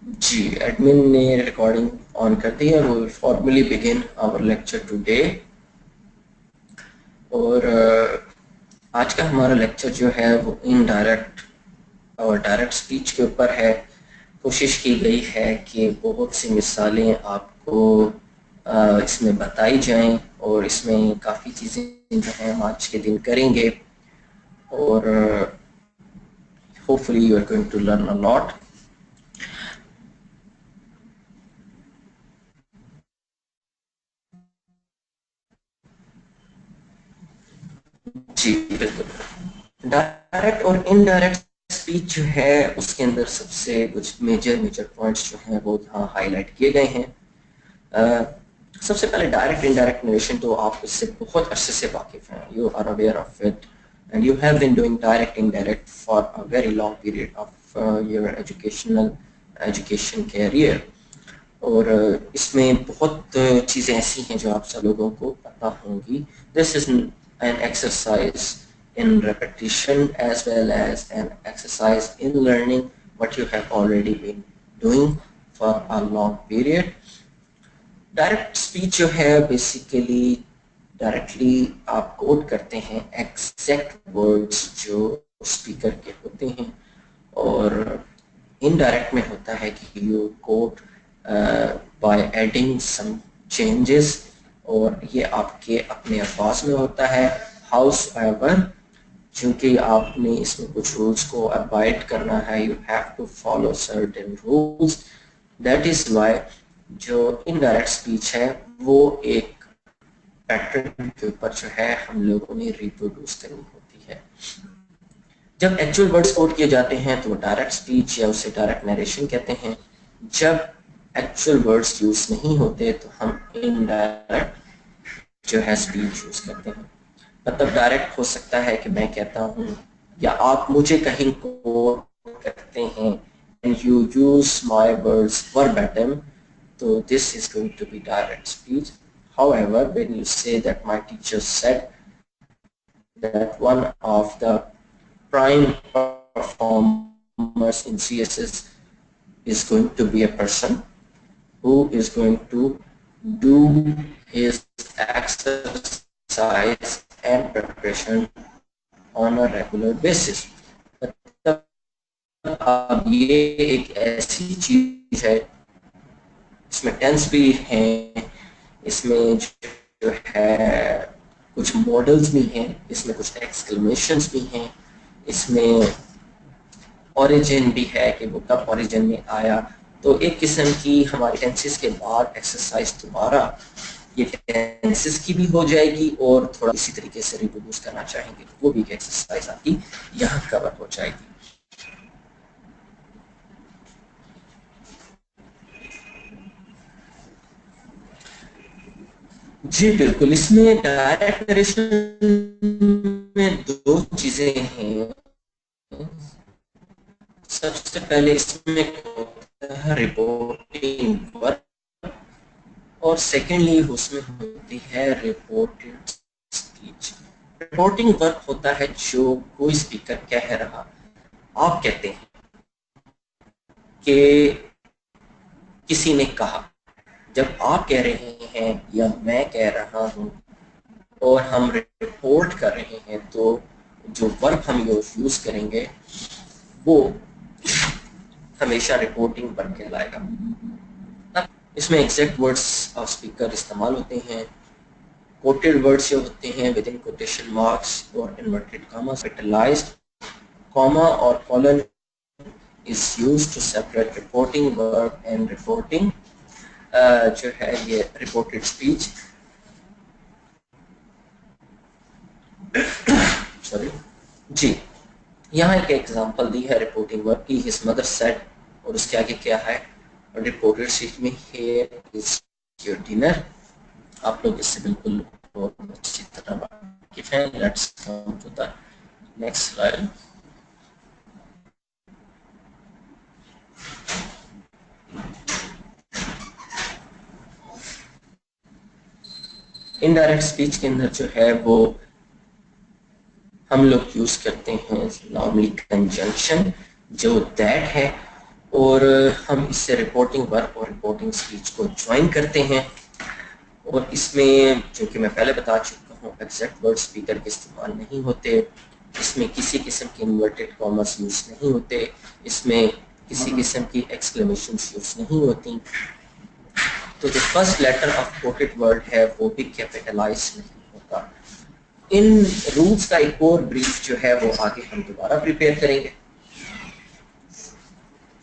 जी, admin ने recording on कर दी है। वो formally begin our lecture today. और आज का हमारा लेक्चर जो है वो इनडायरेक्ट और डायरेक्ट स्पीच के ऊपर है। कोशिश की गई है कि बहुत सी मिसालें आपको इसमें बताई जाएं और इसमें काफ़ी चीज़ें जो हैं हम आज के दिन करेंगे और hopefully you are going to learn a lot. जी बिल्कुल। डायरेक्ट और इनडायरेक्ट स्पीच जो है उसके अंदर सबसे कुछ मेजर पॉइंट्स जो हैं वो यहाँ हाईलाइट किए गए हैं। सबसे पहले डायरेक्ट इनडायरेक्ट नरेशन तो आप इससे बहुत अरसे से वाकिफ हैं, you are aware of it and you have been doing direct indirect for a very long period of your education career. और इसमें बहुत चीज़ें ऐसी हैं जो आप सब लोगों को पता होंगी। This is an exercise in repetition as well as an exercise in learning what you have already been doing for a long period. Direct speech जो है बेसिकली डायरेक्टली आप कोट करते हैं एग्जैक्ट वर्ड्स जो स्पीकर के होते हैं। और इनडायरेक्ट में होता है कि you quote by adding some changes और ये आपके अपने अल्फाज में होता है। हाउस एवर चूंकि आपने इसमें कुछ रूल्स को अबाइड करना है, you have to follow certain rules. That is why जो इनडायरेक्ट स्पीच है वो एक पैटर्न के ऊपर जो है हम लोगों ने रिप्रोड्यूस करनी होती है। जब एक्चुअल वर्ड्स कोट किए जाते हैं तो डायरेक्ट स्पीच या उसे डायरेक्ट नरेशन कहते हैं। जब एक्चुअल वर्ड्स यूज नहीं होते तो हम इनडायरेक्ट जो है स्पीच यूज करते हैं। मतलब डायरेक्ट हो सकता है कि मैं कहता हूँ या आप मुझे कहीं कोट करते हैं and you use my words verbatim, so this is going to be direct speech. However, when you say that my teacher said that one of the prime performers in CSS is going to be a person who is going to do his exercise and preparation on a regular basis. अब ये एक ऐसी चीज है, इसमें tense भी हैं, इसमें जो है कुछ मॉडल्स भी हैं, इसमें कुछ एक्सक्लेमेशंस भी हैं, इसमें ओरिजिन भी है कि वो कब ओरिजिन में आया। तो एक किस्म की हमारे टेंसेस के बाद एक्सरसाइज दोबारा ये टेंसेस की भी हो जाएगी और थोड़ा इसी तरीके से रिप्रोड्यूस करना चाहेंगे तो वो भी एक एक्सरसाइज आपकी यहाँ कवर हो जाएगी। जी बिल्कुल। इसमें डायरेक्ट नरेशन में दो चीजें हैं। सबसे पहले इसमें होता है रिपोर्टिंग वर्क और सेकेंडली उसमें होती है रिपोर्टेड स्पीच। रिपोर्टिंग वर्क होता है जो कोई स्पीकर कह रहा, आप कहते हैं कि किसी ने कहा। जब आप कह रहे हैं या मैं कह रहा हूं और हम रिपोर्ट कर रहे हैं तो जो वर्ब हम यूज करेंगे वो हमेशा रिपोर्टिंग वर्ब कहलाएगा। इसमें एग्जैक्ट वर्ड्स ऑफ स्पीकर इस्तेमाल होते हैं। कोटेड वर्ड्स जो होते हैं विद इन कोटेशन मार्क्स और इन्वर्टेड कॉमा, कैपिटलाइज्ड कॉमा और colon is used to separate reporting verb and reporting जो है ये रिपोर्टेड स्पीच। सॉरी जी, यहाँ एक एग्जांपल दी है रिपोर्टिंग वर्ब की, हिज मदर सेड और उसके आगे क्या है रिपोर्टेड स्पीच में हियर इज योर डिनर। आप लोग इससे बिल्कुल बहुत अच्छी तरह वाकिफ हैं। Let's come to the next slide. Indirect speech के अंदर जो है वो हम लोग यूज करते हैं नॉर्मली कंजंक्शन जो दैट है और हम इससे रिपोर्टिंग वर्क और रिपोर्टिंग स्पीच को ज्वाइन करते हैं। और इसमें जो कि मैं पहले बता चुका हूँ, एग्जैक्ट वर्ड स्पीकर के इस्तेमाल नहीं होते, इसमें किसी किस्म के इन्वर्टेड कॉमर्स यूज नहीं होते, इसमें किसी किस्म की एक्सक्लेमेशंस यूज नहीं होती। तो जो first letter of quoted word है वो भी कैपिटलाइज नहीं होता। इन रूल्स का एक और ब्रीफ जो है वो आगे हम दोबारा प्रिपेयर करेंगे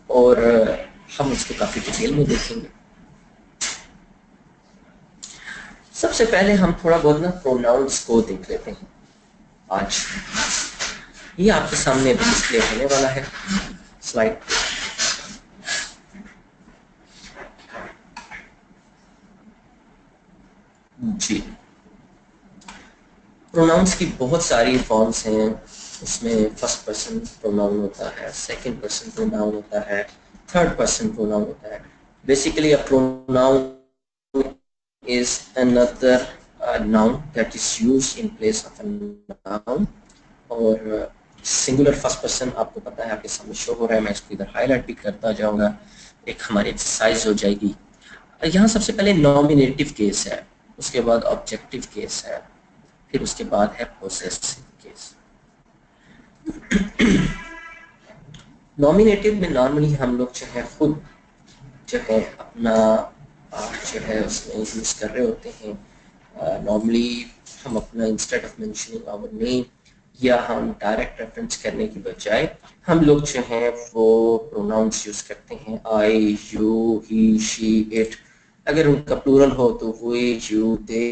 और हम उसको काफी डिटेल में देखेंगे। सबसे पहले हम थोड़ा बहुत ना प्रोनाउंस को देख लेते हैं। आज ये आपके सामने डिस्प्ले होने वाला है स्लाइड। जी, प्रोनाउंस की बहुत सारी फॉर्म्स हैं। इसमें फर्स्ट पर्सन प्रोनाउन होता है, सेकंड पर्सन प्रोनाउन होता है, थर्ड पर्सन प्रोनाउन होता है। Basically a pronoun is another noun that is used in place of a noun। और सिंगुलर फर्स्ट पर्सन आपको पता है आपके सामने शो हो रहा है, मैं इसको इधर हाईलाइट भी करता जाऊंगा, एक हमारी एक्सरसाइज हो जाएगी। यहाँ सबसे पहले नॉमिनेटिव केस है, उसके बाद ऑब्जेक्टिव केस है, फिर उसके बाद है पोसेसिव केस। नॉमिनेटिव में नॉर्मली हम लोग जो है खुद जो है अपना जो है उसमें यूज कर रहे होते हैं। नॉर्मली हम अपना instead of mentioning our name या हम डायरेक्ट रेफरेंस करने की बजाय हम लोग जो हैं वो प्रोनाउंस यूज करते हैं, आई, यू, ही, शी, इट। अगर उनका प्लूरल हो तो वे, यू, दे।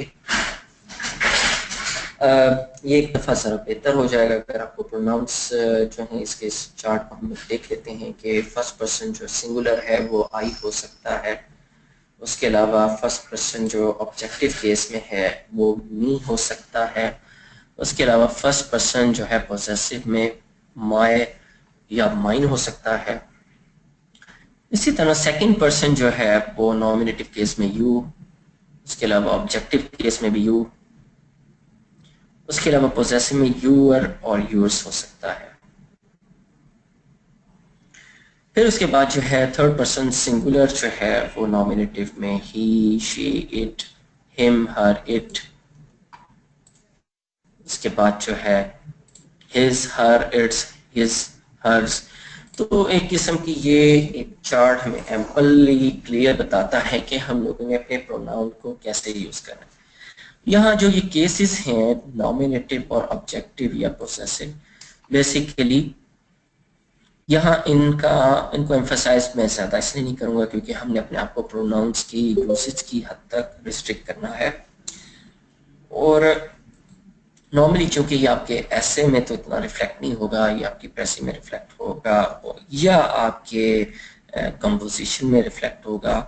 ये एक दफ़ा ज़रा बेहतर हो जाएगा अगर आपको प्रोनाउंस जो है इसके इस चार्ट को हम देख लेते हैं कि फर्स्ट पर्सन जो सिंगुलर है वो आई हो सकता है, उसके अलावा फर्स्ट पर्सन जो ऑब्जेक्टिव केस में है वो मी हो सकता है, उसके अलावा फर्स्ट पर्सन जो है पोजेसिव में माय या माइन हो सकता है। इसी तरह सेकंड पर्सन जो है वो नॉमिनेटिव केस में यू, उसके अलावा ऑब्जेक्टिव केस में भी यू, उसके अलावा पोजेसिव में यूअर और यूर्स हो सकता है। फिर उसके बाद जो है थर्ड पर्सन सिंगुलर जो है वो नॉमिनेटिव में he, she, it, him, her, it. उसके बाद जो है his, her, its, his, hers. तो एक किस्म की ये एक चार्ट हमें एम्पली क्लियर बताता है कि हम लोगों ने अपने प्रोनाउन को कैसे यूज करना है। यहाँ जो ये केसेस हैं नॉमिनेटिव और ऑब्जेक्टिव या पोसेसिव, बेसिकली यहाँ इनको एम्फसाइज मैं ज़्यादा इसलिए नहीं करूँगा क्योंकि हमने अपने आप को प्रोनाउंस की यूसेज की हद तक रिस्ट्रिक्ट करना है। और नॉर्मली चूंकि ये आपके ऐसे में तो इतना रिफ्लेक्ट नहीं होगा, ये आपकी प्रेसी में रिफ्लेक्ट होगा या आपके कंपोजिशन में रिफ्लेक्ट होगा,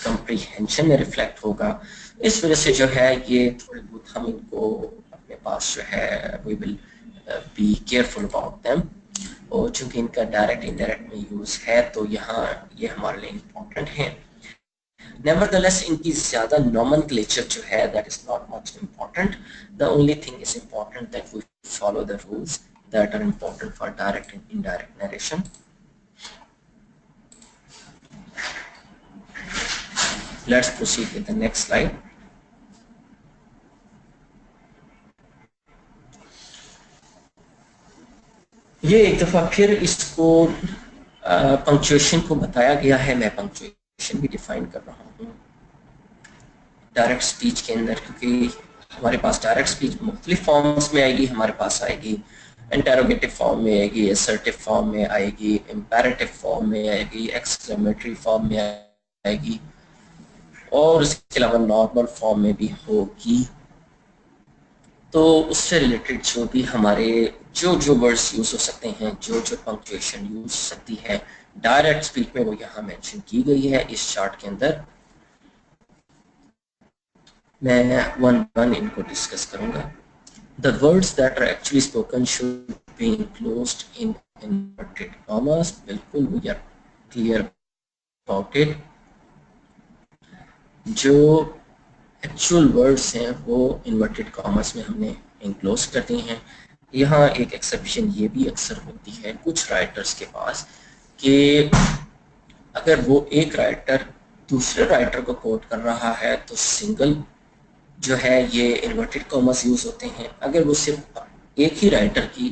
कंप्रीहेंशन में रिफ्लेक्ट होगा। इस वजह से जो है ये थोड़े बहुत हम इनको अपने पास जो है we will be careful about them. और चूंकि इनका डायरेक्ट इनडायरेक्ट में यूज है तो यहाँ ये हमारे लिए इम्पोर्टेंट है। Nevertheless, इनकी ज़्यादा nomenclature जो है that is not much important. The only thing is important that we follow the rules that are important for direct and indirect narration. Let's proceed with the next slide. ये एक दफ़ा फिर इसको punctuation को बताया गया है, मैं पंक्चुएशन भी डिफाइन कर रहा हूँ डायरेक्ट स्पीच के अंदर, क्योंकि हमारे पास डायरेक्ट स्पीच मुख्तलिफ फॉर्म्स में आएगी। हमारे पास आएगी इंटरोगेटिव फॉर्म में आएगी, असर्टिव फॉर्म में आएगी, इम्पेरेटिव फॉर्म में आएगी, एक्सक्लेमेटरी फॉर्म में आएगी और इसके अलावा नॉर्मल फॉर्म में भी होगी। तो उससे रिलेटेड जो भी हमारे जो वर्ड्स यूज हो सकते हैं, जो पंक्चुएशन यूज हो सकती है डायरेक्ट स्पीच में, वो यहाँ मेंशन की गई है इस चार्ट के अंदर। मैं वन वन इनको डिस्कस करूंगा। The words that are actually spoken should be enclosed in inverted commas. बिल्कुल we are clear about it। जो एक्चुअल वर्ड्स हैं वो इन्वर्टेड कॉमर्स में हमने इंक्लोज कर दिए हैं। यहाँ एक एक्सेप्शन ये भी अक्सर होती है कुछ राइटर्स के पास कि अगर वो एक राइटर दूसरे राइटर को कोट कर रहा है तो सिंगल जो है ये इन्वर्टेड कॉमर्स यूज होते हैं। अगर वो सिर्फ एक ही राइटर की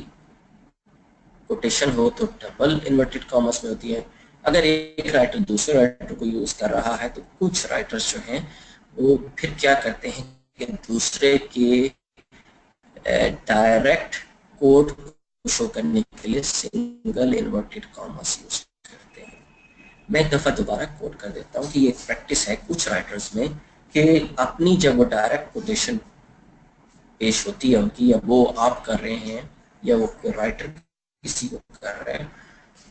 कोटेशन हो तो डबल इन्वर्टेड कॉमर्स में होती है। अगर एक राइटर दूसरे राइटर को यूज कर रहा है तो कुछ राइटर्स जो हैं वो फिर क्या करते हैं कि दूसरे के डायरेक्ट कोड को शो करने के लिए सिंगल इन्वर्टेड कॉमर्स यूज करते हैं। मैं एक दफा दोबारा कोट कर देता हूँ कि ये प्रैक्टिस है कुछ राइटर्स में कि अपनी जब वो डायरेक्ट कोटेशन पेश होती है उनकी, या वो आप कर रहे हैं या वो राइटर किसी को कर रहे हैं,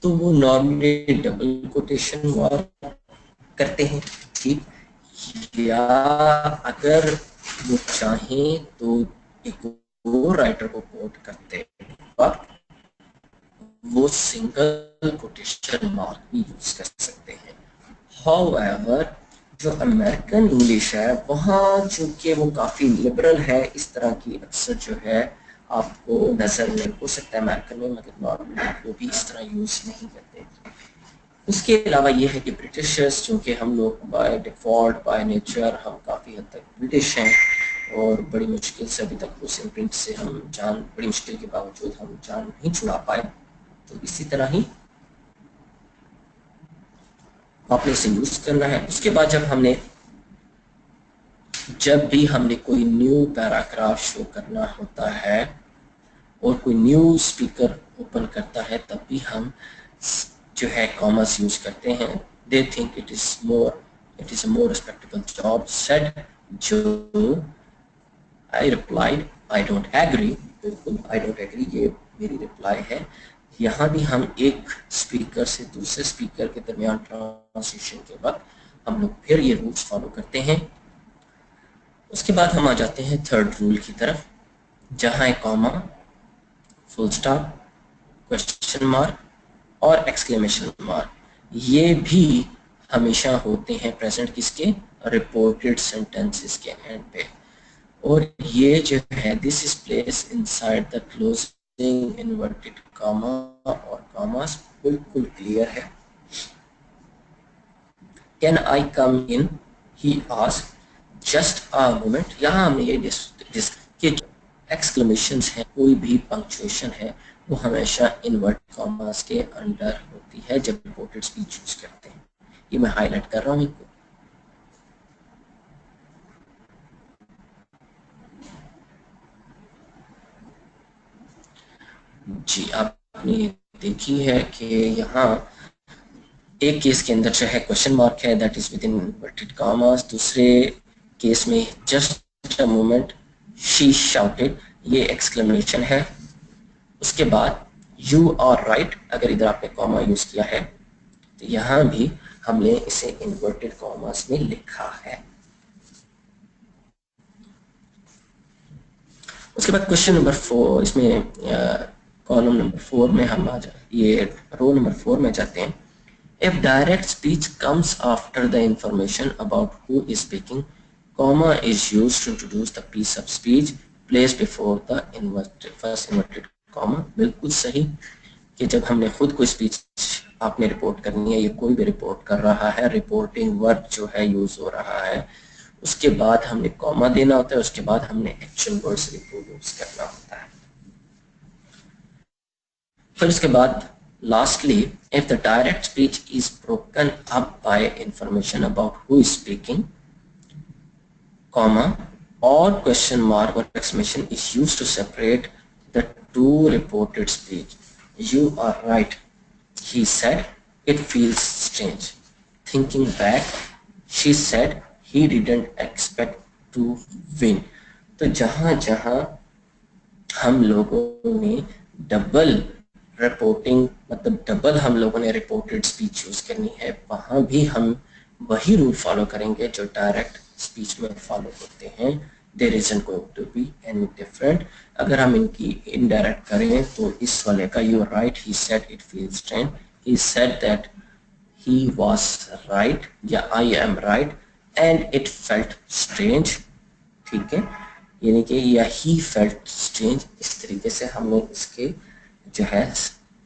तो वो नॉर्मली डबल कोटेशन मार्क करते हैं, ठीक। या अगर वो चाहें तो एक वो राइटर को कोट करते हैं और वो सिंगल कोटेशन मार्क भी यूज कर सकते हैं। हाउएवर जो अमेरिकन इंग्लिश है वहाँ चूंकि वो काफ़ी लिबरल है, इस तरह की अक्सर जो है आपको नज़र में हो सकता है अमेरिकन में, मगर नॉर्मली वो भी इस तरह यूज़ नहीं करते। उसके अलावा ये है कि ब्रिटिशर्स, चूँकि हम लोग बाय डिफ़ॉल्ट बाय नेचर हम काफ़ी हद तक ब्रिटिश हैं और बड़ी मुश्किल से अभी तक उस इम्प्रिंट से हम बड़ी मुश्किल के बावजूद हम जान नहीं छुड़ा पाए, तो इसी तरह ही आपने इसे यूज करना है। उसके बाद जब भी हमने कोई न्यू पैराग्राफ शो करना होता है और कोई न्यू स्पीकर ओपन करता है तब भी हम जो है कॉमर्स यूज करते हैं। They think it is a more respectable job said जो I replied I don't agree. बिल्कुल आई डोंट एग्री ये मेरी रिप्लाई है। यहाँ भी हम एक स्पीकर से दूसरे स्पीकर के दरमियान ट्रांसलेशन के वक्त हम लोग फिर ये रूल्स फॉलो करते हैं। उसके बाद हम आ जाते हैं थर्ड रूल की तरफ, जहाँ है comma, full stop, question mark और एक्सक्लेमेशन मार्क। ये भी हमेशा होते हैं प्रेजेंट किसके, रिपोर्टेड सेंटेंसेस के एंड पे। और ये जो है this is place inside the closing inverted comma और कॉमास, बिल्कुल क्लियर है। Can I come in, he asked, just a moment. यहाँ हमने ये कि एक्सक्लेमेशंस है, कोई भी पंक्चुएशन है वो हमेशा इन्वर्ट कॉमास के अंडर होती है जब रिपोर्टेड स्पीच यूज करते हैं। ये मैं हाईलाइट कर रहा हूँ इनको। जी आपने देखी है कि यहाँ एक केस के अंदर जो है क्वेश्चन मार्क है, that is with in inverted commas. दूसरे केस में just a moment, she shouted, ये एक्सक्लेमेशन है। उसके बाद यू आर राइट, अगर इधर आपने कॉमा यूज किया है तो यहाँ भी हमने इसे इन्वर्टेड कॉमास में लिखा है। उसके बाद क्वेश्चन नंबर 4, इसमें कॉलम नंबर 4 में हम आ जाए, ये रो नंबर 4 में जाते हैं। If direct speech comes after the information about who is speaking, comma is used to introduce the piece of speech placed before the first inverted comma। बिल्कुल सही कि जब हमने खुद को स्पीच आपने रिपोर्ट करनी है, ये कोई भी रिपोर्ट कर रहा है, रिपोर्टिंग वर्ड जो है यूज हो रहा है, उसके बाद हमने कॉमा देना होता है, उसके बाद हमने एक्चुअल वर्ड्स रिपोर्ट यूज करना होता है। फिर उसके बाद lastly, if the direct speech is broken up by information about who is speaking, comma or question mark or exclamation is used to separate the two reported speech. You are right, he said, it feels strange. Thinking back, she said he didn't expect to win। तो जहां जहां हम लोगों ने double reporting, मतलब double हम लोगों ने रिपोर्टेड स्पीच यूज करनी है, वहां भी हम वही रूल फॉलो करेंगे जो डायरेक्ट स्पीच में फॉलो करते हैं। There isn't going to be any different. अगर हम इनकी इनडायरेक्ट करें तो इस वाले का you right, he said it feels strange, he said that he was right या I am right and it felt strange, ठीक है, यानी कि या he felt strange, इस तरीके से हमें इसके जो है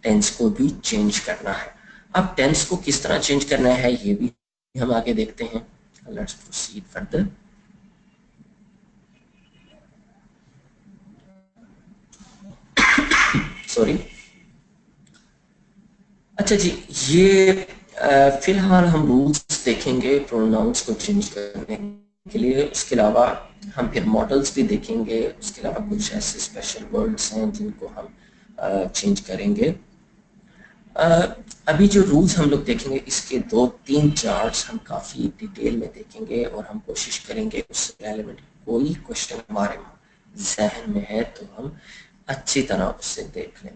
टेंस को भी चेंज करना है। अब टेंस को किस तरह चेंज करना है ये भी हम आगे देखते हैं। Let's proceed further. सॉरी। अच्छा जी, ये फिलहाल हम रूल्स देखेंगे प्रोनाउंस को चेंज करने के लिए। उसके अलावा हम फिर मॉडल्स भी देखेंगे। उसके अलावा कुछ ऐसे स्पेशल वर्ड्स हैं जिनको हम चेंज करेंगे। अभी जो रूल्स हम लोग देखेंगे इसके 2-3 चार्ट्स हम काफ़ी डिटेल में देखेंगे और हम कोशिश करेंगे उससे रिलेवेंट कोई क्वेश्चन हमारे जहन में है तो हम अच्छी तरह उससे देख लें।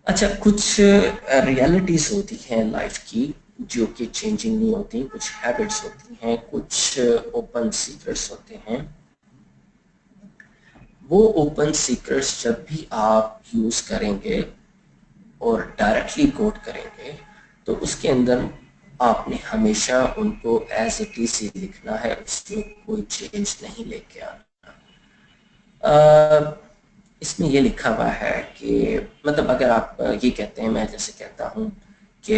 अच्छा, कुछ रियलिटीज होती हैं लाइफ की जो कि चेंजिंग नहीं होती, कुछ हैबिट्स होती हैं, कुछ ओपन सीक्रेट्स होते हैं। वो ओपन सीक्रेट्स जब भी आप यूज करेंगे और डायरेक्टली कोट करेंगे तो उसके अंदर आपने हमेशा उनको एज इट इज ही लिखना है, उसमें कोई चेंज नहीं लेके आना। इसमें ये लिखा हुआ है कि मतलब अगर आप ये कहते हैं, मैं जैसे कहता हूँ कि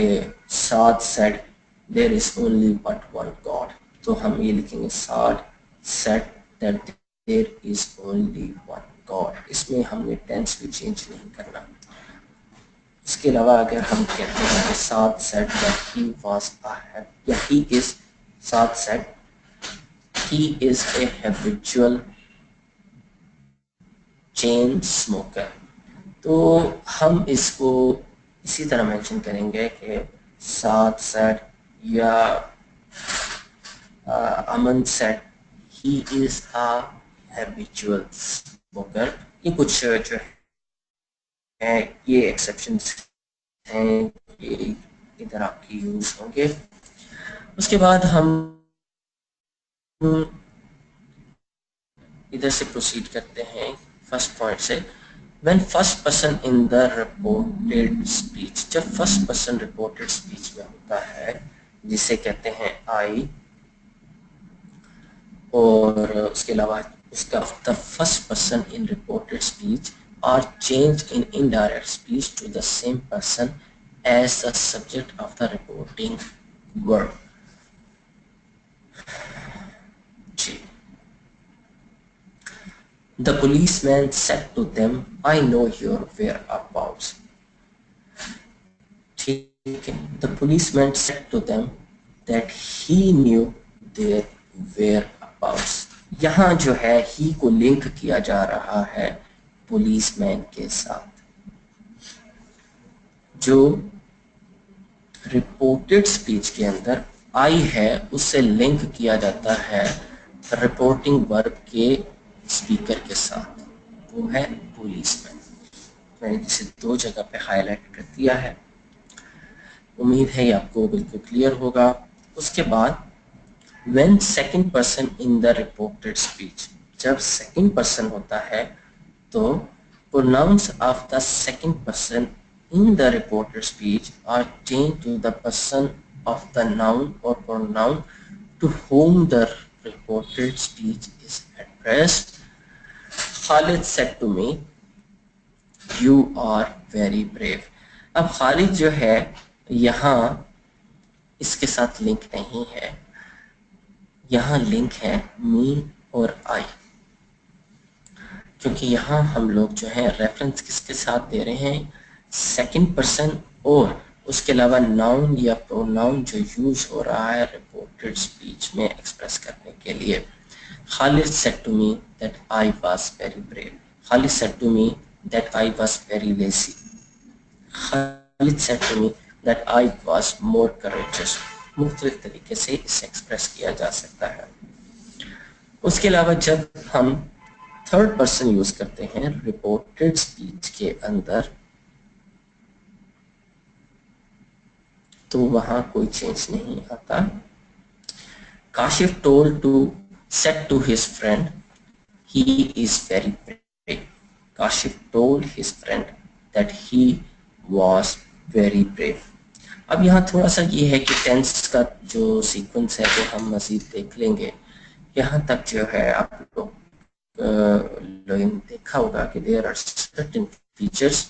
Saad said there is only but one God, तो हम ये लिखेंगे Saad said that there is only one God. इसमें हमने टेंस भी चेंज नहीं करना। इसके अलावा अगर हम कहते हैं कि Saad said that he was या he is, Saad said he is a habitual chain smoker, तो हम इसको इसी तरह मेंशन करेंगे कि साद सेड या Aman said he is a habitual smoker. ये कुछ जो है ये एक्सेप्शंस हैं, ये इधर आपकी यूज होंगे। उसके बाद हम इधर से प्रोसीड करते हैं फर्स्ट पॉइंट से। When first person in the reported speech, जब फर्स्ट पर्सन रिपोर्टेड स्पीच में होता है जिसे कहते हैं आई, और उसके अलावा उसका the first person in reported speech are change in indirect speech to the same person as the subject of the reporting verb. जी, the policeman said to them, I know your whereabouts. ठीक है, the policeman said to them that he knew their whereabouts. यहाँ जो है ही को link किया जा रहा है पुलिसमैन के साथ। जो रिपोर्टेड स्पीच के अंदर आई है उससे लिंक किया जाता है रिपोर्टिंग वर्ब के स्पीकर के साथ, वो है पुलिसमैन। मैंने इसे 2 जगह पे हाईलाइट कर दिया है, उम्मीद है ये आपको बिल्कुल क्लियर होगा। उसके बाद when second person in the reported speech, जब सेकंड पर्सन होता है तो pronouns of the second person in the reported speech are changed to the person of the noun or pronoun to whom the reported speech is addressed. Khalid said to me, you are very brave. अब खालिद जो है यहाँ इसके साथ link नहीं है, यहाँ link है मी और आई, क्योंकि यहाँ हम लोग जो है रेफरेंस किसके साथ दे रहे हैं, सेकंड पर्सन और उसके अलावा नाउन या प्रोनाउन जो यूज हो रहा है रिपोर्टेड स्पीच में एक्सप्रेस करने के लिए। Khalid said to me that I was very brave, Khalid said to me that I was very lazy, Khalid said to me that I was more courageous. मुख्तलिफ तरीके से इसे एक्सप्रेस किया जा सकता है। उसके अलावा जब हम थर्ड पर्सन यूज करते हैं रिपोर्टेड स्पीच के अंदर तो वहां कोई चेंज नहीं आता। Kashif told to said to his friend he is very brave, Kashif told his friend that he was very brave. अब यहाँ थोड़ा सा ये है कि टेंस का जो सीक्वेंस है वो हम मजीद देख लेंगे। यहाँ तक जो है आप लोग देखा होगा कि देयर आर सर्टेन फीचर्स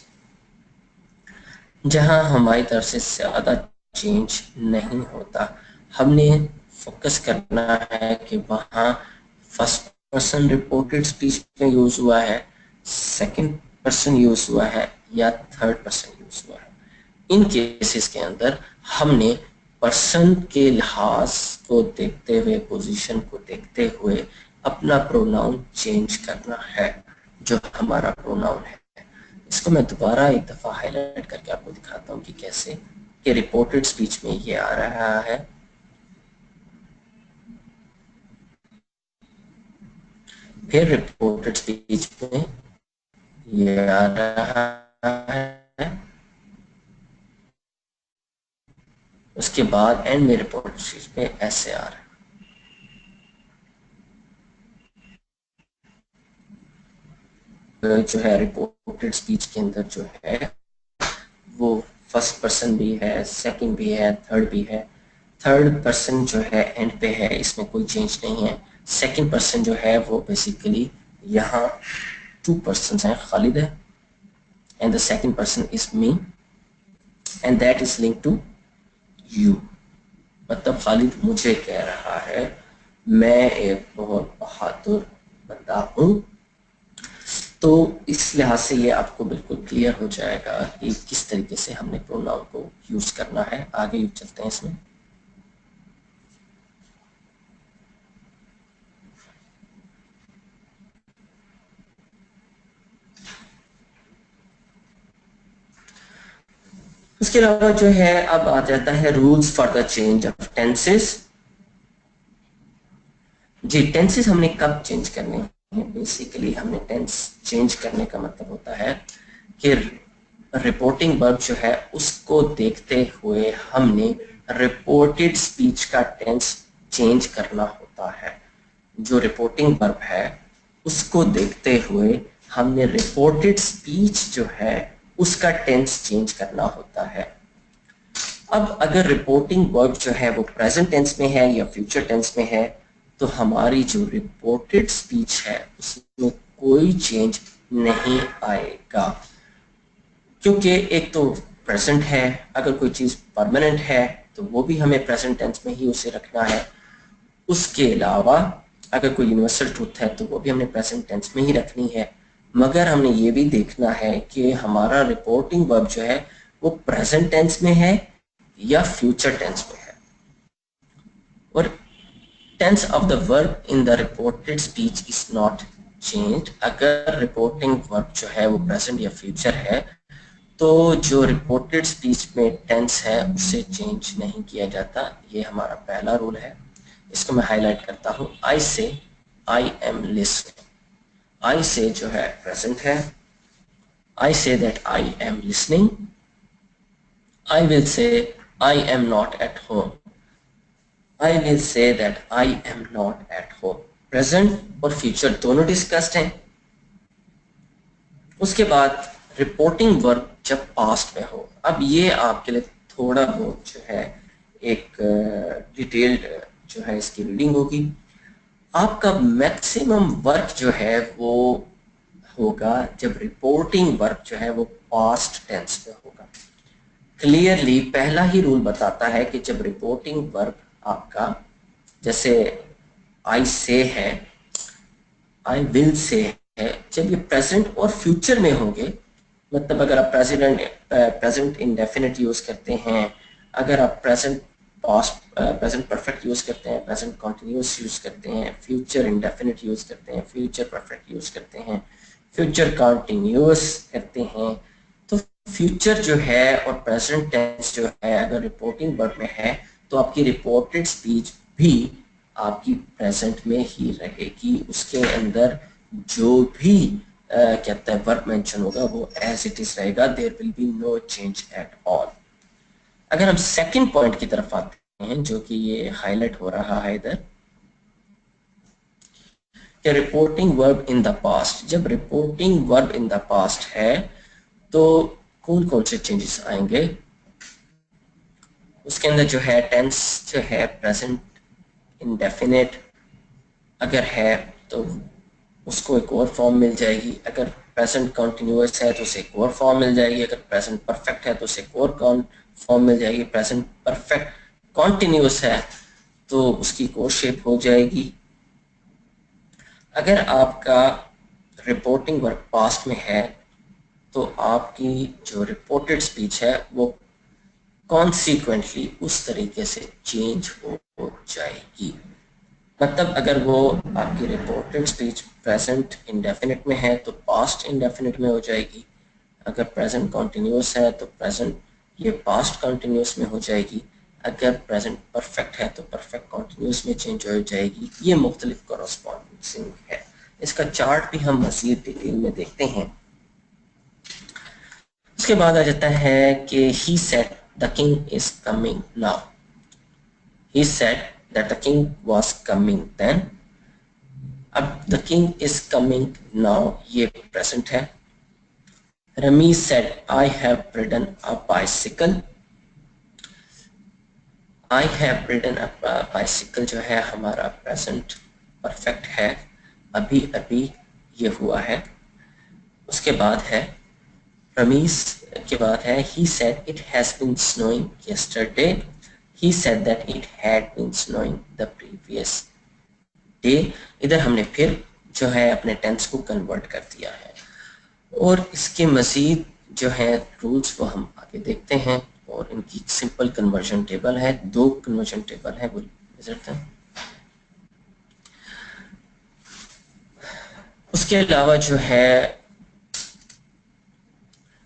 जहां हमारी तरफ से ज़्यादा चेंज नहीं होता। हमने फोकस करना है कि वहाँ फर्स्ट पर्सन रिपोर्टेड स्पीच में यूज़ हुआ है, सेकंड पर्सन यूज़ हुआ है या थर्ड पर्सन यूज़ हुआ है। इन केसेस के अंदर हमने पर्सन के लिहाज को देखते हुए, पोजीशन को देखते हुए अपना प्रोनाउन चेंज करना है, जो हमारा प्रोनाउन है। इसको मैं दोबारा एक दफ़ा हाईलाइट करके आपको दिखाता हूँ कि कैसे कि रिपोर्टेड स्पीच में ये आ रहा है, फिर रिपोर्टेड स्पीच में ये आ रहा है, उसके बाद एंड में रिपोर्टेड स्पीच में ऐसे आ रहा है। जो है रिपोर्टेड स्पीच के अंदर जो है वो फर्स्ट पर्सन भी है, सेकंड भी है, थर्ड भी है। थर्ड पर्सन जो है एंड पे है, इसमें कोई चेंज नहीं है। सेकंड पर्सन जो है वो बेसिकली यहाँ टू पर्सन हैं, खालिद है and the second person is me and that is link to you. मतलब खालिद मुझे कह रहा है मैं एक बहुत बहादुर बंदा हूँ। तो इस लिहाज से ये आपको बिल्कुल क्लियर हो जाएगा कि किस तरीके से हमने प्रोनाउन को यूज करना है। आगे चलते हैं इसमें। उसके अलावा जो है अब आ जाता है rules for the change of tenses. जी, टेंसेस हमने कब चेंज करने हैं? बेसिकली हमने टेंस चेंज करने का मतलब होता है कि रिपोर्टिंग वर्ब जो है उसको देखते हुए हमने रिपोर्टेड स्पीच का टेंस चेंज करना होता है। जो रिपोर्टिंग वर्ब है उसको देखते हुए हमने रिपोर्टेड स्पीच जो है उसका टेंस चेंज करना होता है। अब अगर रिपोर्टिंग वर्ब जो है वो प्रेजेंट टेंस में है या फ्यूचर टेंस में है, तो हमारी जो रिपोर्टेड स्पीच है उसमें कोई चेंज नहीं आएगा, क्योंकि एक तो प्रेजेंट है। अगर कोई चीज़ परमानेंट है तो वो भी हमें प्रेजेंट टेंस में ही उसे रखना है। उसके अलावा अगर कोई यूनिवर्सल ट्रूथ है तो वो भी हमने प्रेजेंट टेंस में ही रखनी है। मगर हमने ये भी देखना है कि हमारा रिपोर्टिंग वर्ब जो है वो प्रेजेंट टेंस में है या फ्यूचर टेंस में है। और tense of the verb in the reported speech is not change. अगर रिपोर्टिंग वर्ब जो है वो प्रेजेंट या फ्यूचर है तो जो रिपोर्टेड स्पीच में टेंस है उसे चेंज नहीं किया जाता। ये हमारा पहला रूल है। इसको मैं हाईलाइट करता हूँ। आई से आई एम लिसनिंग। आई से जो है प्रेजेंट है। I say that I am listening. I will say I am not at home. I will say that I am not at home. Present और फ्यूचर दोनों डिस्कस्ड हैं। उसके बाद रिपोर्टिंग वर्ब जब पास्ट में हो, अब ये आपके लिए थोड़ा बहुत जो है एक डिटेल्ड जो है इसकी रीडिंग होगी। आपका मैक्सिमम वर्क जो है वो होगा जब रिपोर्टिंग वर्क जो है वो पास्ट टेंस में होगा। क्लियरली पहला ही रूल बताता है कि जब रिपोर्टिंग वर्क आपका जैसे आई से है, आई विल से है, जब ये प्रेजेंट और फ्यूचर में होंगे, मतलब अगर आप प्रेजेंट इंडेफिनिट यूज करते हैं, अगर आप present past present perfect use करते हैं, प्रेजेंट कॉन्टिन्यूस यूज करते हैं, फ्यूचर इंडेफिनिट यूज करते हैं, फ्यूचर परफेक्ट यूज करते हैं, फ्यूचर कॉन्टिन्यूस करते हैं, तो फ्यूचर जो है और प्रेजेंट टेंस जो है अगर रिपोर्टिंग वर्ब में है तो आपकी रिपोर्टेड स्पीच भी आपकी प्रेजेंट में ही रहेगी। उसके अंदर जो भी कहता है वर्ब मेंशन होगा वो एज इट इज रहेगा। There will be no change at all. अगर हम सेकंड पॉइंट की तरफ आते हैं जो कि ये हाईलाइट हो रहा है इधर, कि reporting verb in the past. जब reporting verb in the past है तो कौन कौन से चेंजेस आएंगे? उसके अंदर जो है टेंस जो है प्रेजेंट इंडेफिनिट अगर है तो उसको एक और फॉर्म मिल जाएगी। अगर प्रेजेंट कंटिन्यूअस है तो उसे एक और फॉर्म मिल जाएगी। अगर प्रेजेंट परफेक्ट है तो उसे एक और फॉर्म मिल जाएगी। प्रेजेंट परफेक्ट कॉन्टिन्यूअस है तो उसकी एक और शेप हो जाएगी। अगर आपका रिपोर्टिंग वर्क पास्ट में है तो आपकी जो रिपोर्टेड स्पीच है वो कॉन्सिक्वेंटली उस तरीके से चेंज हो जाएगी। मतलब अगर वो आपकी रिपोर्टेड स्पीच प्रेजेंट इंडेफिनिट में है तो पास्ट इंडेफिनिट में हो जाएगी। अगर प्रेजेंट कॉन्टिन्यूस है तो प्रेजेंट ये पास्ट कॉन्टिन्यूस में हो जाएगी। अगर प्रेजेंट परफेक्ट है तो परफेक्ट कॉन्टिन्यूस में चेंज हो जाएगी। ये मुख्तलिफ कॉरस्पॉन्डिंग है। इसका चार्ट भी हम मज़ीद डिटेल में देखते हैं। उसके बाद आ जाता है कि he said the king is coming now. He said that the king was coming then. अब the king is coming now ये प्रेजेंट है। Rami said I have ridden a bicycle। I have ridden a bicycle जो है हमारा present perfect है, अभी अभी ये हुआ है। उसके बाद है रमीज के बाद है he said it has been snowing yesterday। he said that it had been snowing the previous day। इधर हमने फिर जो है अपने टेंस को कन्वर्ट कर दिया है। और इसके मजीद जो है रूल्स वो हम आगे देखते हैं। और इनकी सिंपल कन्वर्जन टेबल है, 2 कन्वर्जन टेबल है, वो विजिट हैं। उसके अलावा जो है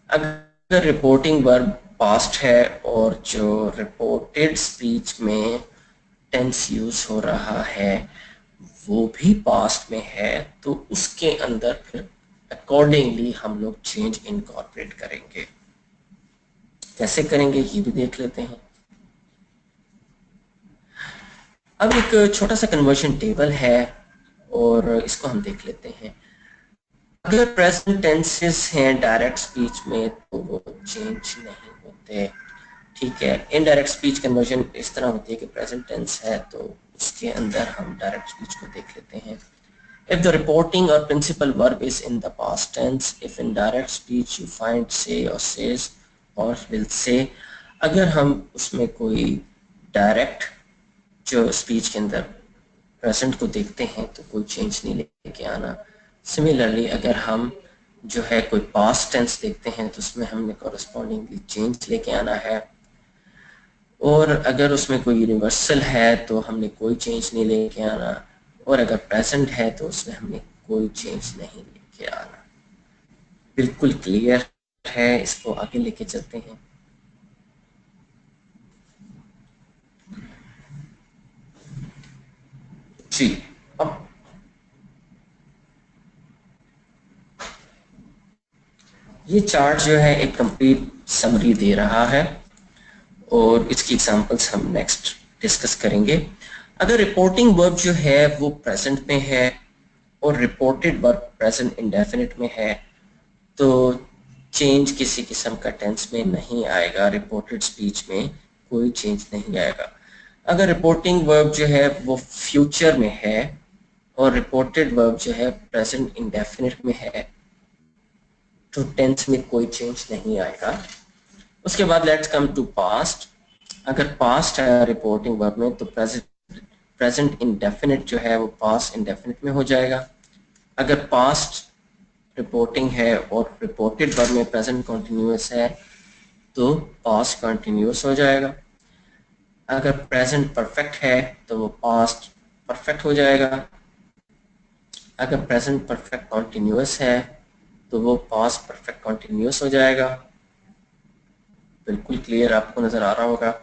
अगर रिपोर्टिंग वर्ब पास्ट है और जो रिपोर्टेड स्पीच में टेंस यूज हो रहा है वो भी पास्ट में है तो उसके अंदर फिर अकॉर्डिंगली हम लोग चेंज इनकॉर्पोरेट करेंगे। कैसे करेंगे ये भी देख लेते हैं। अब एक छोटा सा कन्वर्जन टेबल है और इसको हम देख लेते हैं। अगर प्रेजेंट टेंसेस हैं डायरेक्ट स्पीच में तो वो चेंज नहीं होते। ठीक है, इनडायरेक्ट स्पीच कन्वर्जन इस तरह होती है कि प्रेजेंट टेंस है तो उसके अंदर हम डायरेक्ट स्पीच को देख लेते हैं। If the reporting or principal verb is in the past tense, if in direct speech you find say or says or will say। अगर हम उसमें कोई डायरेक्ट जो स्पीच के अंदर प्रेजेंट को देखते हैं तो कोई चेंज नहीं लेके आना। सिमिलरली अगर हम जो है कोई पास्ट टेंस देखते हैं तो उसमें हमने कॉरस्पॉन्डिंगली चेंज लेके आना है। और अगर उसमें कोई यूनिवर्सल है तो हमने कोई चेंज नहीं लेके आना। और अगर प्रेजेंट है तो उसमें हमने कोई चेंज नहीं लेके आना। बिल्कुल क्लियर है, इसको आगे लेके चलते हैं। जी, अब ये चार्ट जो है एक कंप्लीट समरी दे रहा है और इसकी एग्जांपल्स हम नेक्स्ट डिस्कस करेंगे। अगर रिपोर्टिंग वर्ब जो है वो प्रेजेंट में है और रिपोर्टेड वर्ब प्रेजेंट इंडेफिनिट में है तो चेंज किसी किस्म का टेंस में नहीं आएगा। रिपोर्टेड स्पीच में कोई चेंज नहीं आएगा। अगर रिपोर्टिंग वर्ब जो है वो फ्यूचर में है और रिपोर्टेड वर्ब जो है प्रेजेंट इंडेफिनिट में है तो टेंस में कोई चेंज नहीं आएगा। उसके बाद लेट्स कम टू पास्ट। अगर पास्ट है रिपोर्टिंग वर्ब में तो प्रेजेंट इंडेफिनिट जो है वो पास्ट इंडेफिनिट में हो जाएगा। अगर पास्ट रिपोर्टिंग है और रिपोर्टेड वर्ब में प्रेजेंट कंटिन्यूअस है तो पास्ट कंटिन्यूअस हो जाएगा। अगर प्रेजेंट परफेक्ट है तो वो पास्ट परफेक्ट हो जाएगा। अगर प्रेजेंट परफेक्ट कंटिन्यूअस है तो वो पास्ट परफेक्ट कंटिन्यूअस हो जाएगा। बिल्कुल क्लियर आपको नजर आ रहा होगा।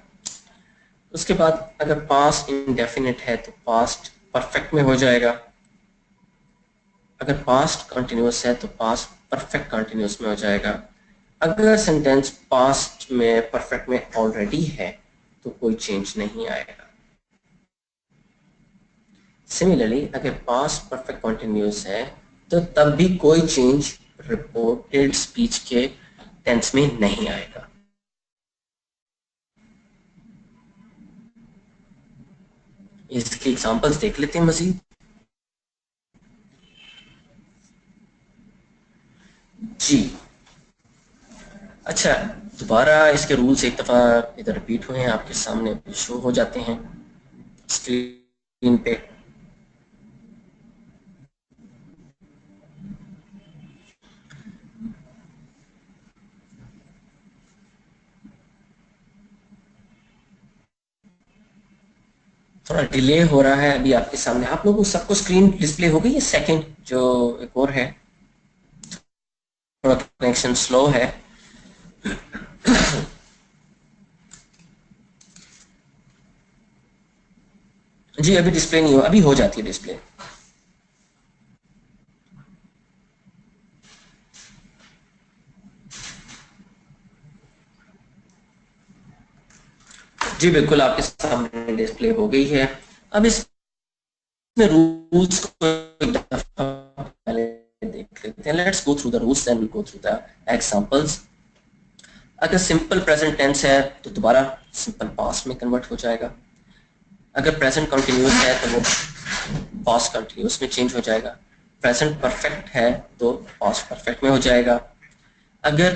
उसके बाद अगर पास्ट इंडेफिनिट है तो पास्ट परफेक्ट में हो जाएगा। अगर पास्ट कंटिन्यूअस है तो पास्ट परफेक्ट कंटिन्यूअस में हो जाएगा। अगर सेंटेंस पास्ट में परफेक्ट में ऑलरेडी है तो कोई चेंज नहीं आएगा। सिमिलरली अगर पास्ट परफेक्ट कंटिन्यूअस है तो तब भी कोई चेंज रिपोर्टेड स्पीच के टेंस में नहीं आएगा। इसके एग्जांपल्स देख लेते हैं मजीद। अच्छा, दोबारा इसके रूल्स एक दफ़ा इधर रिपीट हुए हैं, आपके सामने शो हो जाते हैं स्क्रीन पे। थोड़ा डिले हो रहा है अभी आपके सामने। आप लोगों को सबको स्क्रीन डिस्प्ले हो गई है? सेकंड जो एक और है, थोड़ा कनेक्शन स्लो है। जी अभी डिस्प्ले नहीं हो, अभी हो जाती है डिस्प्ले। जी बिल्कुल, आपके सामने डिस्प्ले हो गई है। अब इसमें रूल्स को एक दफा पहले देख लेते हैं। Let's go through the rules and go through the examples. अगर सिंपल प्रेजेंट टेंस है तो दोबारा सिंपल पास्ट में कन्वर्ट हो जाएगा। अगर प्रेजेंट कंटिन्यूअस है तो वो पास्ट कंटिन्यूअस में चेंज हो जाएगा। प्रेजेंट परफेक्ट है तो पास्ट परफेक्ट में हो जाएगा। अगर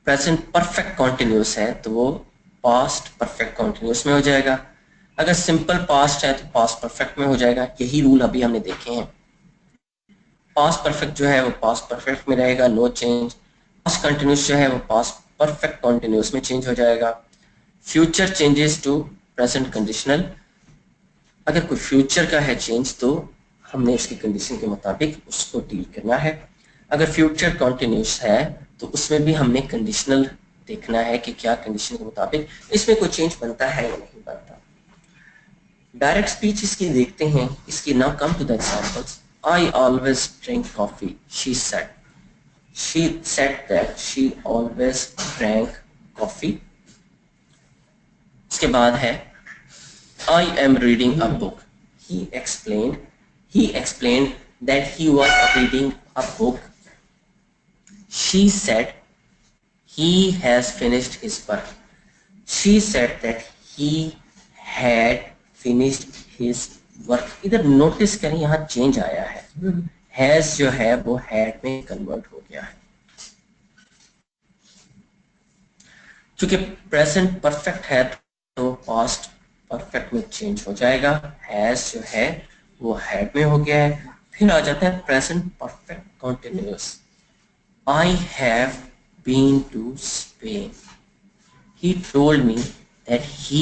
प्रेजेंट परफेक्ट कंटिन्यूअस है तो वो पास्ट परफेक्ट कंटिन्यूअस में हो जाएगा। अगर सिंपल पास्ट है तो पास्ट परफेक्ट में हो जाएगा। यही रूल अभी हमने देखे हैं। पास्ट परफेक्ट जो है वो पास्ट परफेक्ट में रहेगा, नो चेंज। पास्ट कंटिन्यूअस जो है वो पास्ट परफेक्ट कंटिन्यूअस में चेंज हो जाएगा। Future changes to present conditional. अगर कोई फ्यूचर का है चेंज तो हमने इसकी कंडीशन के मुताबिक उसको डील करना है। अगर फ्यूचर कंटिन्यूस है तो उसमें भी हमने कंडीशनल देखना है कि क्या कंडीशन के मुताबिक इसमें कोई चेंज बनता है या नहीं बनता। डायरेक्ट स्पीच इसकी देखते हैं। इसकी now come to the examples. I always drink coffee, she said. She said that she always drank coffee. इसके बाद है I am reading a book. He explained. He explained that he was reading a book. She said he has finished his work. She said that he had finished his work. इधर notice करें यहाँ change आया है। Has जो है वो had में convert हो गया है। चूंकि प्रेजेंट परफेक्ट है तो पास्ट परफेक्ट में चेंज हो जाएगा। हैज जो है वो हैड में हो गया है। फिर आ जाता है present perfect continuous. I have been to Spain. He told me that he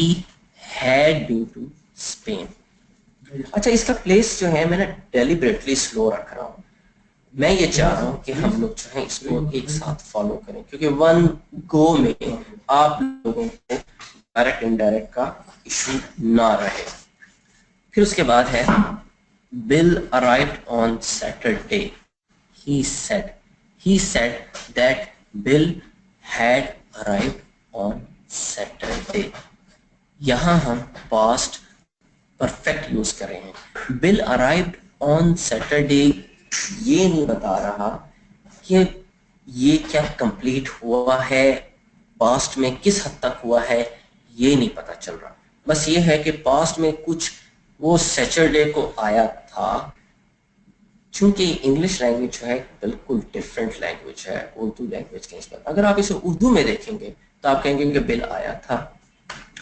had been to Spain. अच्छा, इसका प्लेस जो है मैंने डेलिबरेटली स्लो रख रहा हूँ। मैं ये चाह रहा हूँ कि हम लोग जो है इसको एक साथ फॉलो करें, क्योंकि वन गो में आप लोगों को डायरेक्ट इनडायरेक्ट का इशू ना रहे। फिर उसके बाद है bill arrived on Saturday. He said that bill had arrived on Saturday. यहां हम पास्ट परफेक्ट यूज कर रहे हैं। बिल अराइव्ड ऑन सैटरडे ये नहीं बता रहा कि ये क्या कंप्लीट हुआ है, पास्ट में किस हद तक हुआ है, ये नहीं पता चल रहा। बस ये है कि पास्ट में कुछ वो सैटरडे को आया था। चूंकि इंग्लिश लैंग्वेज जो है बिल्कुल डिफरेंट लैंग्वेज है उर्दू लैंग्वेज के निस्बत। अगर आप इसे उर्दू में देखेंगे तो आप कहेंगे कि बिल आया था,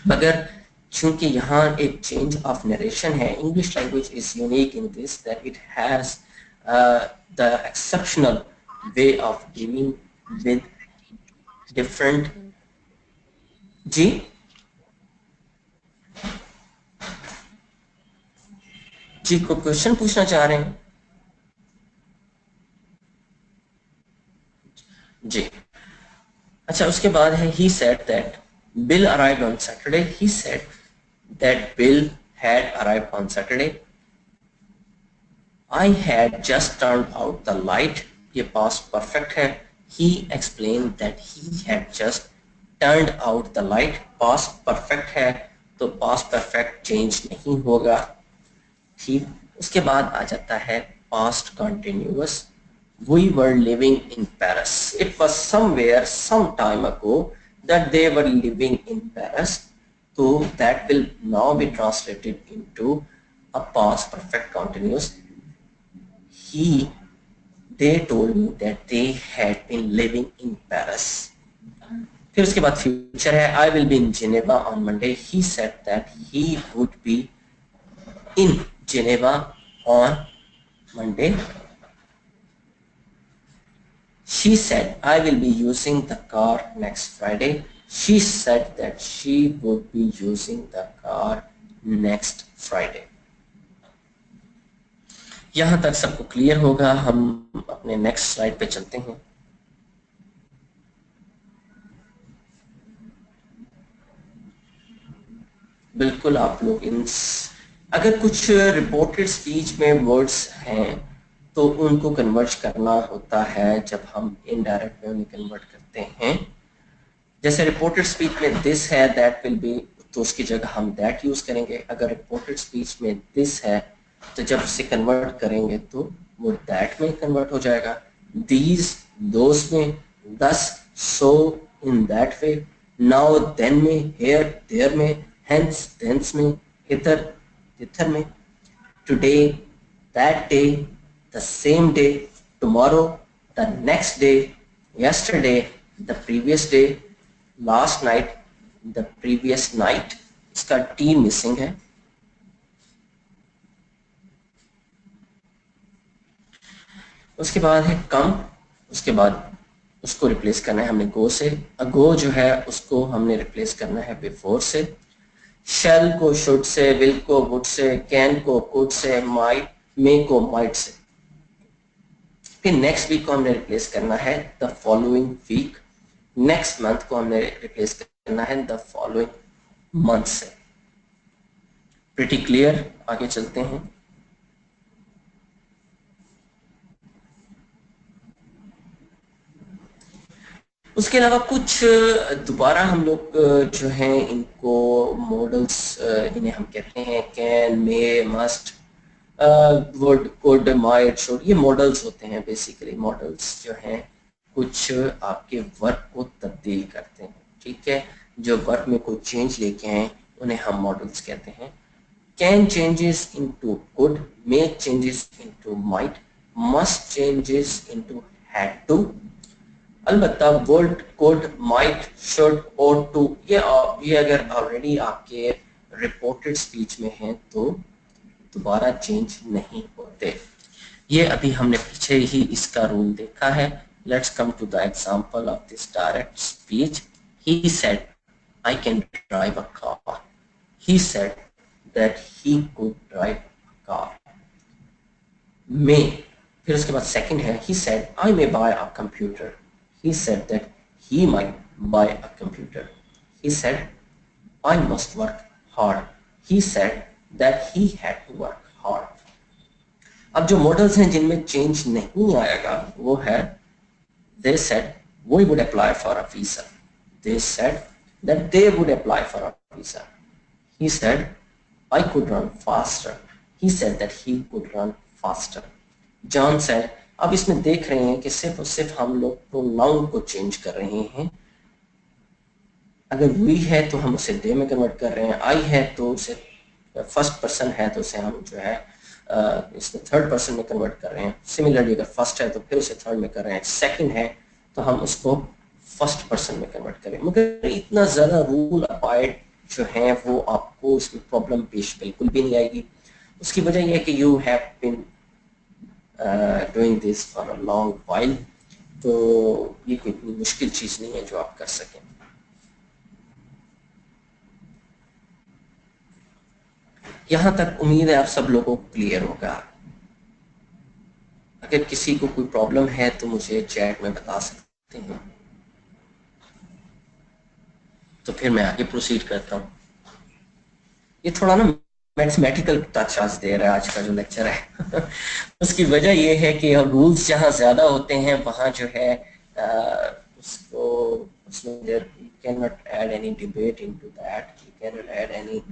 मगर चूंकि यहाँ एक चेंज ऑफ नरेशन है, English language is unique in this that it has the exceptional way of dealing with different. जी जी को क्वेश्चन पूछना चाह रहे हैं? जी अच्छा, उसके बाद है he said that Bill arrived on Saturday. He said that Bill had arrived on Saturday. I had just turned out the light. ये past perfect है। He explained that he had just turned out the light. past perfect है तो past perfect change नहीं होगा। ठीक, उसके बाद आ जाता है past continuous. We were living in Paris. It was somewhere some time ago that they were living in Paris. So that will now be translated into a past perfect continuous. They told me that they had been living in Paris. फिर उसके बाद future है, I will be in Geneva on Monday, he said that he would be in Geneva on Monday, she said I will be using the car next Friday, she said that she would be using the car next Friday। यहां तक सबको clear होगा। हम अपने next slide पे चलते हैं। बिल्कुल आप लोग अगर कुछ रिपोर्टेड स्पीच में वर्ड्स हैं तो उनको कन्वर्ट करना होता है जब हम इनडायरेक्ट में उन्हें कन्वर्ट करते हैं। जैसे रिपोर्टेड स्पीच में दिस है, दैट विल बी, तो उसकी जगह हम दैट यूज करेंगे। अगर रिपोर्टेड स्पीच में दिस है तो जब उसे कन्वर्ट करेंगे तो वो दैट में कन्वर्ट हो जाएगा। दीज, दोस में, this, so, in that way, now, then में, हेयर, देयर में, हेंस, देंस में, हितर, तिथर में, today, that day, the same day, tomorrow, the next day, yesterday, the previous day, last night, the previous night. इसका T मिसिंग है। उसके बाद है कम, उसके बाद उसको रिप्लेस करना है हमने गो से। अगो जो है उसको हमने रिप्लेस करना है बिफोर से। शैल को शुड से, विल को वुड से, कैन को कुड से, माइट, मे को माइट से। फिर नेक्स्ट वीक को हमने रिप्लेस करना है the following week. Next month को हमने रिप्लेस करना है द फॉलोइंग मंथ से। प्रीटी क्लियर, आगे चलते हैं। उसके अलावा कुछ दोबारा हम लोग जो हैं इनको मॉडल्स, इन्हें हम कहते हैं can, may, must, would, could, might, should, ये मॉडल्स होते हैं। बेसिकली मॉडल्स जो हैं कुछ आपके वर्क को तब्दील करते हैं, ठीक है। जो वर्क में कोई चेंज लेके आए उन्हें हम मॉडल्स कहते हैं। Can changes into could, may changes into might, must changes into had to. अलबत्ता would, could, might, should, ought to, ये अगर ऑलरेडी आपके रिपोर्टेड स्पीच में हैं तो दोबारा चेंज नहीं होते। ये अभी हमने पीछे ही इसका रूल देखा है। Let's come to the example of this direct speech. He said I can drive a car, he said that he could drive a car। may, फिर उसके बाद सेकंड है he said I may buy a computer, he said that he might buy a computer। he said I must work hard, he said that he had to work hard। अब जो models हैं जिनमें change नहीं आएगा वो है they said we would apply for a visa, they said that they would apply for a visa, he said I could run faster, he said that he could run faster। John said, अब इसमें देख रहे हैं कि सिर्फ और सिर्फ हम लोग प्रोनाउन को चेंज कर रहे हैं। अगर we है तो हम उसे they में कन्वर्ट कर रहे हैं, I है तो उसे फर्स्ट पर्सन है तो उसे हम जो है इसमें थर्ड पर्सन में कन्वर्ट कर रहे हैं। सिमिलरली अगर फर्स्ट है तो फिर उसे थर्ड में कर रहे हैं, सेकंड है तो हम उसको फर्स्ट पर्सन में कन्वर्ट करें। मगर इतना ज़्यादा रूल अबाइड जो है वो आपको इसमें प्रॉब्लम पेश बिल्कुल भी नहीं आएगी। उसकी वजह यह है कि you have been doing this for a long while, तो ये कोई इतनी मुश्किल चीज़ नहीं है जो आप कर सकें। यहां तक उम्मीद है आप सब लोगों को क्लियर होगा। अगर किसी को कोई प्रॉब्लम है तो मुझे चैट में बता सकते हैं, तो फिर मैं आगे प्रोसीड करता हूँ। ये थोड़ा ना मैथमेटिकल टच आज दे रहा है आज का जो लेक्चर है उसकी वजह ये है कि रूल्स जहाँ ज़्यादा होते हैं वहाँ जो है उसको उसमें there you can not add any debate into that, you can not add any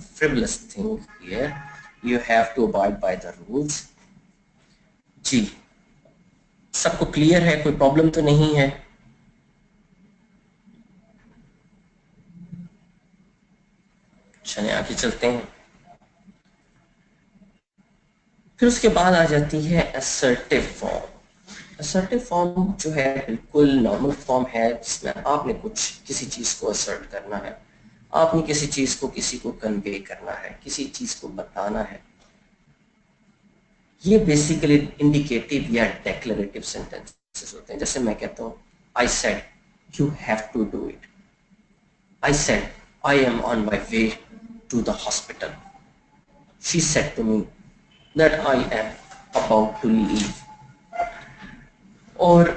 frivolous thing here, you have to abide by the rules। जी सबको क्लियर है, कोई प्रॉब्लम तो नहीं है? चलिए आगे चलते हैं। फिर उसके बाद आ जाती है assertive form। असर्टिव फॉर्म जो है बिल्कुल नॉर्मल फॉर्म है जिसमें आपने कुछ किसी चीज को असर्ट करना है, आपने किसी चीज को किसी को कन्वे करना है, किसी चीज को बताना है। ये बेसिकली इंडिकेटिव या डेक्लरेटिव सेंटेंसेस होते हैं। जैसे मैं कहता हूँ I said you have to do it, I said I am on my way to the hospital, she said to me that I am about to leave. और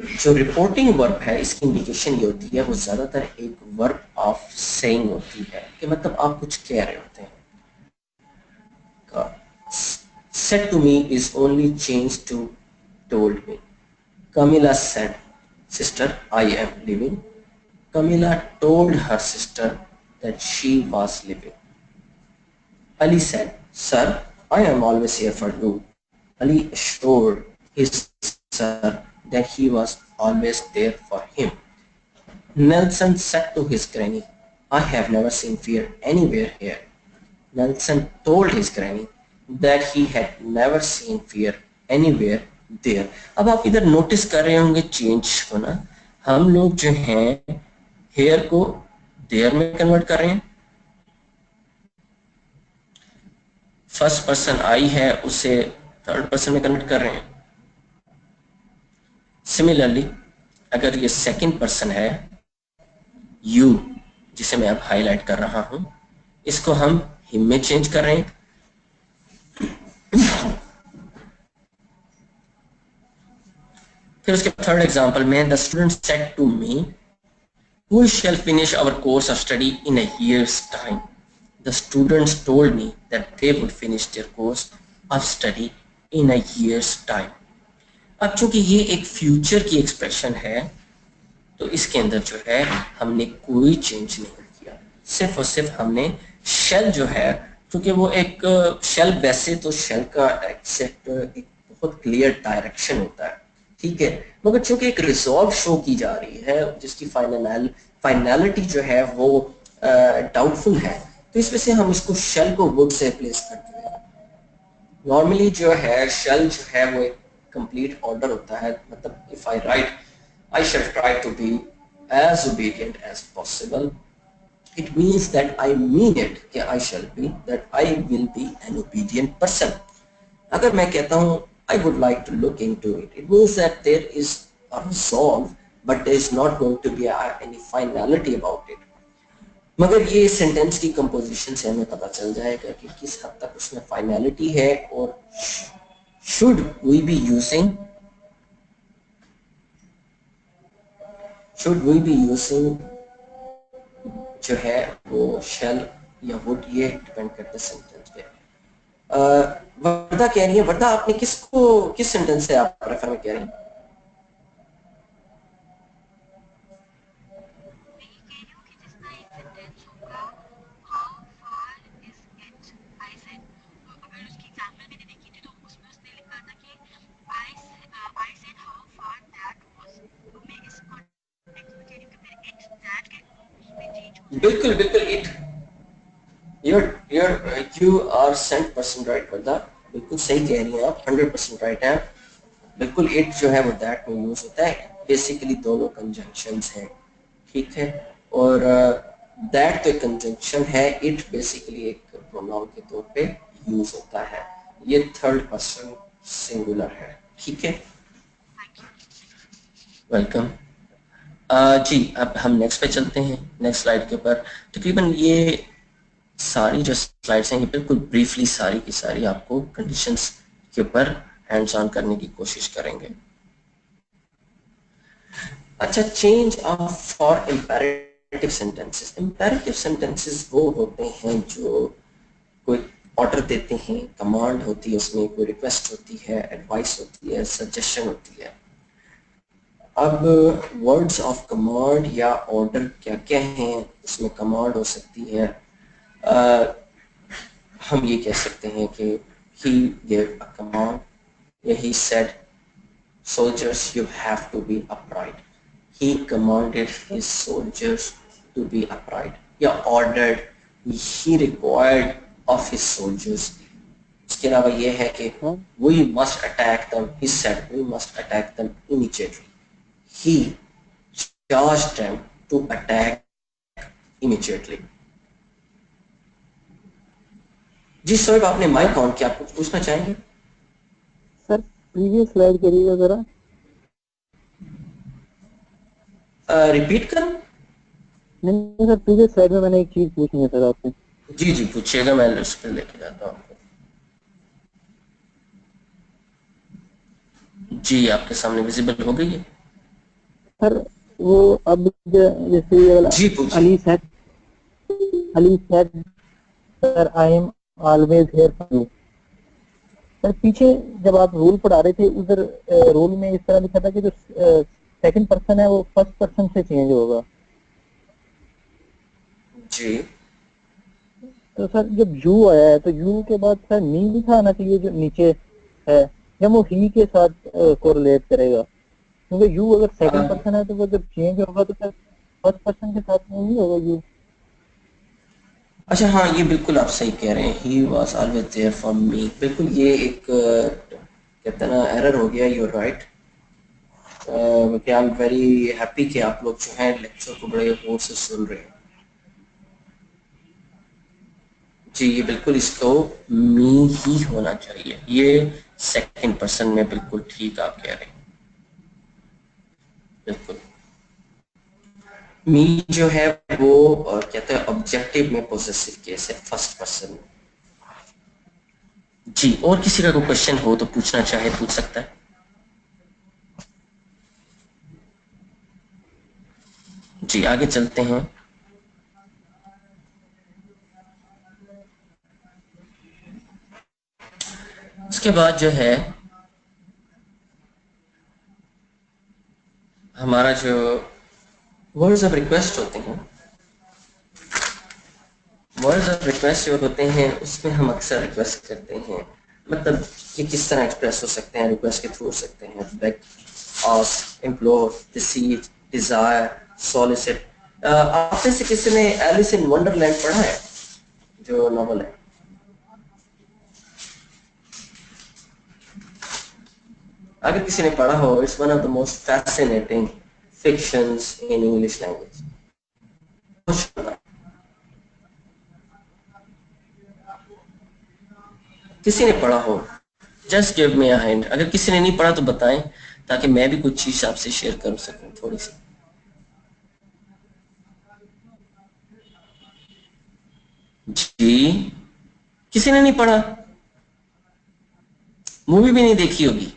जो reporting verb है इसकी इंडिकेशन ये होती है, वो ज्यादातर एक वर्ब ऑफ सेइंग होती है कि मतलब आप कुछ कह रहे होते हैं। said to me is only changed to told me. Camilla said, sister, I am leaving. Camilla told her sister that she was leaving. Ali said, sir, I am always here for you. Ali assured his sir that he was always there for him. Nelson said to his granny, I have never seen fear anywhere here. Nelson told his granny that he had never seen fear anywhere there. अब आप इधर notice कर रहे होंगे change को ना, हम लोग जो हैं हेयर को देयर में कन्वर्ट कर रहे हैं। फर्स्ट पर्सन आई है उसे थर्ड पर्सन में कन्वर्ट कर रहे हैं। सिमिलरली अगर ये सेकंड पर्सन है यू, जिसे मैं अब हाईलाइट कर रहा हूं, इसको हम हिम में चेंज कर रहे हैं। फिर उसके थर्ड एग्जांपल में the student said to me we shall finish our course of study in a year's time. The students told me that they would finish their course of study in a year's time. अब चूंकि ये एक future की expression है तो इसके अंदर जो है हमने कोई चेंज नहीं किया, सिर्फ और सिर्फ हमने शेल जो है, क्योंकि वो एक शेल, वैसे तो शेल का एक्सेप्ट एक बहुत क्लियर डायरेक्शन होता है, ठीक है, मगर चूंकि एक रिजॉल्व शो की जा रही है जिसकी फाइनलिटी जो है वो डाउटफुल है, तो इस वजह से हम इसको शेल को वुड से रिप्लेस करते हैं। नॉर्मली जो है शेल जो है वो एक कंप्लीट ऑर्डर होता है, मतलब if I right I shall try to be as obedient as possible. It means that I mean it कि I shall be, that I will be an obedient person. अगर मैं कहता हूँ I would like to look into it, it means that there is a resolve, but there is not going to be any finality about it. मगर ये sentence की composition से हमें पता चल जाएगा कि किस हद तक उसमें फाइनलिटी है और should we be using जो है वो शेल या वुड, ये डिपेंड करता है सेंटेंस पे। वर्दा कह रही है, वर्दा आपने किस सेंटेंस से आप रेफर में कह रही हैं? बिल्कुल बिल्कुल, यू आर 100% राइट वर्दा, बिल्कुल सही कह रही हैं आप, 100% राइट हैं बिल्कुल। इट जो है वो दैट में यूज होता है, बेसिकली दोनों कंजंक्शंस हैं, ठीक है, और दैट तो कंजंक्शन है, इट बेसिकली एक प्रोनाउन के तौर पे यूज होता है, ये थर्ड पर्सन सिंगुलर है, ठीक है, वेलकम। जी अब हम नेक्स्ट पे चलते हैं, नेक्स्ट स्लाइड के ऊपर। तकरीबन ये सारी जो स्लाइड्स हैं ये बिल्कुल ब्रीफली सारी की सारी आपको कंडीशंस के ऊपर हैंड्स ऑन करने की कोशिश करेंगे। अच्छा, change of for imperative sentences. Imperative sentences वो होते हैं जो कोई ऑर्डर देते हैं, कमांड होती है, उसमें कोई रिक्वेस्ट होती है, एडवाइस होती है, सजेशन होती है। अब वर्ड्स ऑफ कमांड या ऑर्डर क्या क्या हैं, इसमें कमांड हो सकती है, हम ये कह सकते हैं कि he gave a command, या he said soldiers you have to be upright, he commanded his soldiers to be upright, या ordered, he required of his soldiers, उसके अलावा ये है कि हाँ we must attack them, he said we must attack them immediately. He charged them to attack immediately. जी शोएब, आपने sir. Mic on किया, आप कुछ पूछना चाहेंगे? सर प्रीवियस स्लाइड करिएगा जरा। रिपीट करूं? नहीं नहीं सर, प्रीवियस स्लाइड में मैंने एक चीज पूछनी है सर आपसे। जी जी पूछिएगा, मैं उस पर लेके जाता हूँ आपको। जी आपके सामने विजिबल हो गई है? सर वो अब जैसे जी पूछिए। Ali said, Ali said sir I am always here for you. Sir पीछे जब आप रूल पढ़ा रहे थे उधर रूल में इस तरह लिखा था कि जो सेकंड पर्सन है वो फर्स्ट पर्सन से चेंज होगा। जी तो सर जब यू आया है तो यू के बाद सर मी लिखा आना चाहिए जो नीचे है, या वो ही के साथ कोरिलेट करेगा, क्योंकि यू अगर सेकंड अ, पर्सन है तो वो जब चेंज होगा तो सर फर्स्ट पर्सन के साथ में ही होगा यू। अच्छा हाँ, ये बिल्कुल आप सही कह रहे हैं, he was always there for me, बिल्कुल ये एक कहते हैं ना एरर हो गया, you right. I am very happy कि आप लोग जो हैं लेक्चर को बड़े गौर से सुन रहे हैं। जी ये बिल्कुल इसको मी ही होना चाहिए, ये सेकंड पर्सन में बिल्कुल ठीक आप कह रहे हैं, बिल्कुल। मी जो है वो कहते हैं ऑब्जेक्टिव में पोजेसिव केस है, फर्स्ट पर्सन में। जी और किसी का कोई क्वेश्चन हो तो पूछना चाहे पूछ सकता है। जी आगे चलते हैं। उसके बाद जो है हमारा जो वर्ड्स ऑफ रिक्वेस्ट होते हैं, वर्ड्स ऑफ रिक्वेस्ट जो होते हैं उसमें हम अक्सर रिक्वेस्ट करते हैं, मतलब ये किस तरह एक्सप्रेस हो सकते हैं, रिक्वेस्ट के थ्रू हो सकते हैं, beg, ask, implore, beseech, desire, solicit. आप में से किसी ने एलिस इन वंडरलैंड पढ़ा है, जो नॉवल है? अगर किसी ने पढ़ा हो, it's one of the most fascinating fictions in English language. किसी ने पढ़ा हो, just give me a hand. अगर किसी ने नहीं पढ़ा तो बताएं, ताकि मैं भी कुछ चीज आपसे शेयर कर सकूं थोड़ी सी। जी किसी ने नहीं पढ़ा, मूवी भी नहीं देखी होगी?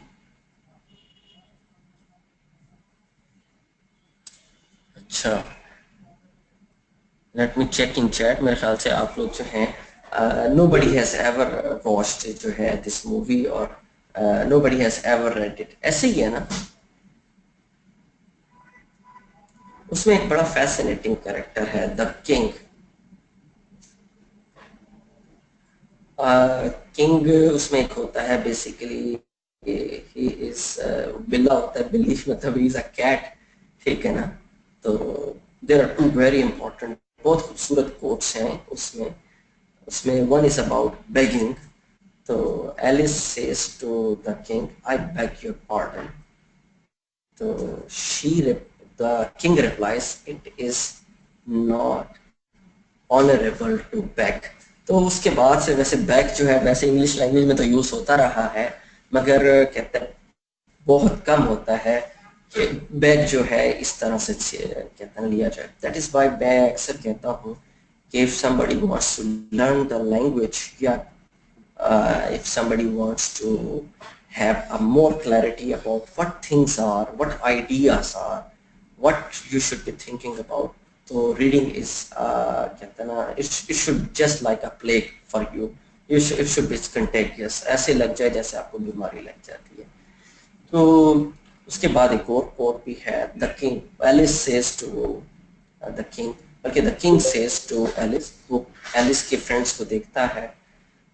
अच्छा, let me check in chat. मेरे ख्याल से आप लोग जो हैं नोबडी हैज एवर वॉच्ड जो है दिस मूवी, और nobody has ever read it, ऐसे ही है ना? उसमें एक बड़ा फैसिनेटिंग कैरेक्टर है द किंग। किंग उसमें एक होता है बेसिकली, ही इज बिल्ला होता है, बिल्ली मतलब ही इज अ कैट, ठीक है ना? तो there are two very important, बहुत खूबसूरत कोट्स हैं उसमें। उसमें वन इज अबाउट बेगिंग, तो Alice says to the king I beg your pardon, तो the king replies it is not honourable to back. तो उसके बाद से वैसे बैक जो है वैसे इंग्लिश लैंग्वेज में तो यूज होता रहा है, मगर कहते हैं बहुत कम होता है कि बैक जो है इस तरह से कहते हैं लिया जाए। दैट इज वाई मैं अक्सर कहता हूँ कि if somebody wants to learn the language, या if somebody wants to have a more clarity about what things are, what ideas are, what you should be thinking about, so reading is कहते हैं ना, it should just like a plague for you. It should be contagious, ऐसे लग जाए जैसे आपको बीमारी लग जाती है। तो उसके बाद एक और कोट भी है, the king, Alice says to the king, बल्कि the king says to Alice, वो एलिस के फ्रेंड्स को देखता है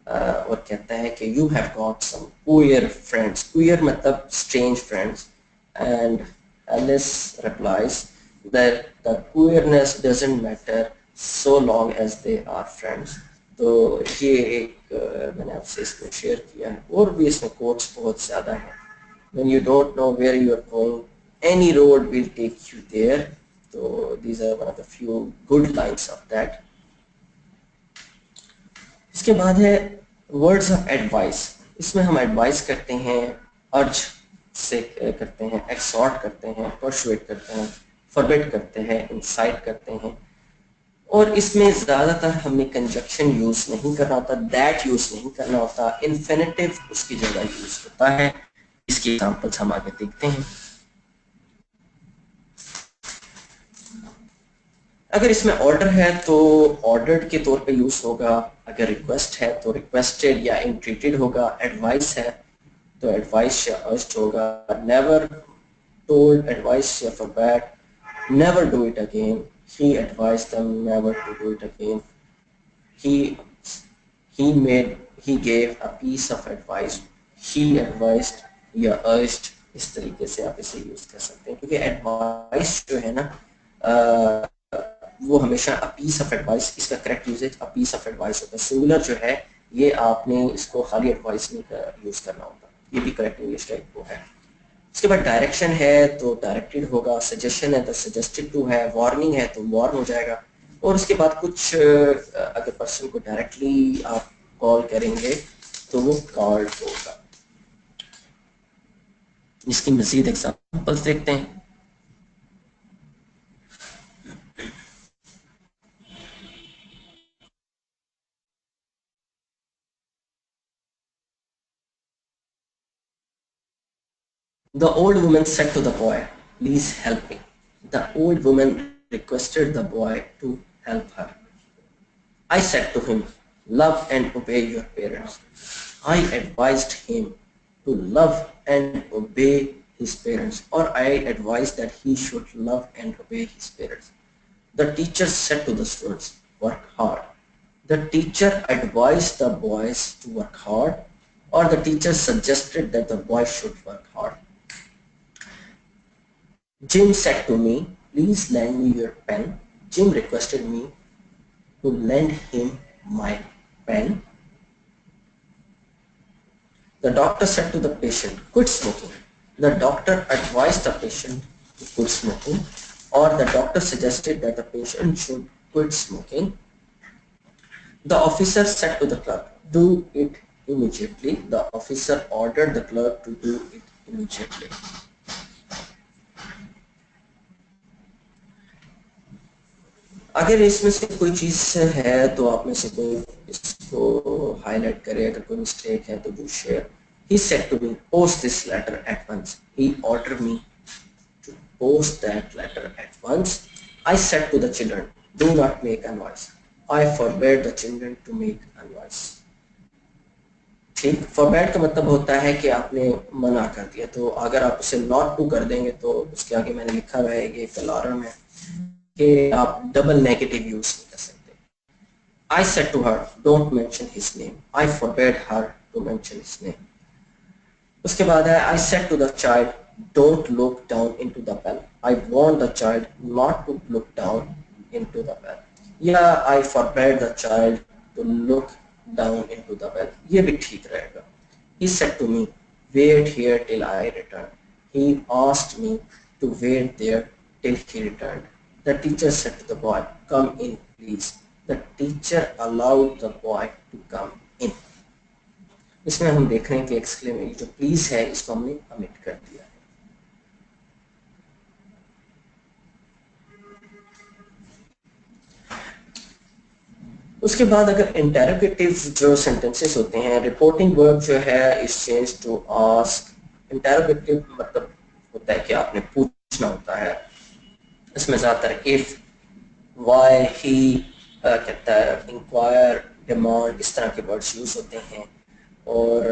और कहता है कि you have got some queer friends, queer मतलब strange friends, and Alice replies that the queerness doesn't matter so long as they are friends. तो ये एक मैंने आपसे इसको शेयर किया है, और भी इसमें कोट्स बहुत ज़्यादा हैं. When you don't know where you are going, any road will take you there. So these are one of the few good lines of that. इसके बाद है वर्ड्स ऑफ एडवाइस. इसमें हम एडवाइस करते हैं, अर्ज से करते हैं, एक्सॉर्ट करते हैं, परसुएट करते हैं, फॉरबिड करते हैं, इंसाइट करते हैं. और इसमें ज़्यादातर हमें कंजक्शन यूज़ नहीं करना होता, दैट यूज़ नहीं करना होता, इन्फिनिटिव उसकी जगह यूज़ होता है. इसकी एग्जांपल्स हम आगे देखते हैं. अगर इसमें ऑर्डर है तो ऑर्डर्ड के तौर पे यूज होगा. अगर रिक्वेस्ट है तो रिक्वेस्टेड या इंट्रीटेड होगा. एडवाइस है तो एडवाइस या अर्ज्ड होगा. नेवर टोल्ड, एडवाइस या forbade. Never do it again, he advised them never to do it again. he gave a piece of advice. he advised या urged. इस तरीके से आप इसे यूज कर सकते हैं, क्योंकि एडवाइस जो है ना वो हमेशा अ पीस ऑफ एडवाइस, इसका correct usage a piece of advice होता है. सिंगुलर जो है ये आपने इसको खाली एडवाइस नहीं यूज करना होता. ये भी करेक्ट इंग्लिश टाइप को है. उसके बाद डायरेक्शन है तो डायरेक्टेड होगा. सजेशन है तो सजेस्टेड टू है. वार्निंग है तो वार्न हो जाएगा. और उसके बाद कुछ अगर पर्सन को डायरेक्टली आप कॉल करेंगे तो वो कॉल्ड होगा. इसकी मजीद एग्जांपल्स देखते हैं. The old woman said to the boy, "Please help me." The old woman requested the boy to help her. I said to him, "Love and obey your parents." I advised him to love and obey his parents, or I advised that he should love and obey his parents. The teacher said to the students, "Work hard." The teacher advised the boys to work hard, or the teacher suggested that the boy should work hard. Jim said to me, "Please lend me your pen." Jim requested me to lend him my pen. The doctor said to the patient, "Quit smoking." The doctor advised the patient to quit smoking, or the doctor suggested that the patient should quit smoking. The officer said to the clerk, "Do it immediately." The officer ordered the clerk to do it immediately. अगर इसमें से कोई चीज है तो आप में से कोई इसको हाईलाइट करे. अगर कोई मिस्टेक है तो do share. He said to me, "Post this letter at once." He ordered me to post that letter at once. I said to the children, "Do not make a noise." I forbade the children to make a noise. ठीक, forbade का मतलब होता है कि आपने मना कर दिया. तो अगर आप उसे not to कर देंगे तो उसके आगे मैंने लिखा हुआ है, ये अलार्म है कि आप डबल नेगेटिव यूज नहीं कर सकते. I said to her, "Don't mention his name." I forbade her to mention his name. उसके बाद है I said to the child, "Don't look down into the well." I warned the child not to look down into the well. या I forbade the child to look down into the well. ये भी ठीक रहेगा. He said to me, "Wait here till I return." He asked me to wait there till he returned. The teacher said to the boy, "Come in, please." The teacher allowed the boy to come in. इसमें हम देख रहे हैं कि exclamation जो please है इसको हमने ओमिट कर दिया है. उसके बाद अगर इंटरोगेटिव जो सेंटेंसेस होते हैं, रिपोर्टिंग वर्ब जो है is change to ask. Interrogative मतलब होता है कि आपने पूछना होता है. इसमें ज्यादातर इफ, वाई, ही, कहता है इंक्वायर, डिमांड, इस तरह के वर्ड्स यूज होते हैं. और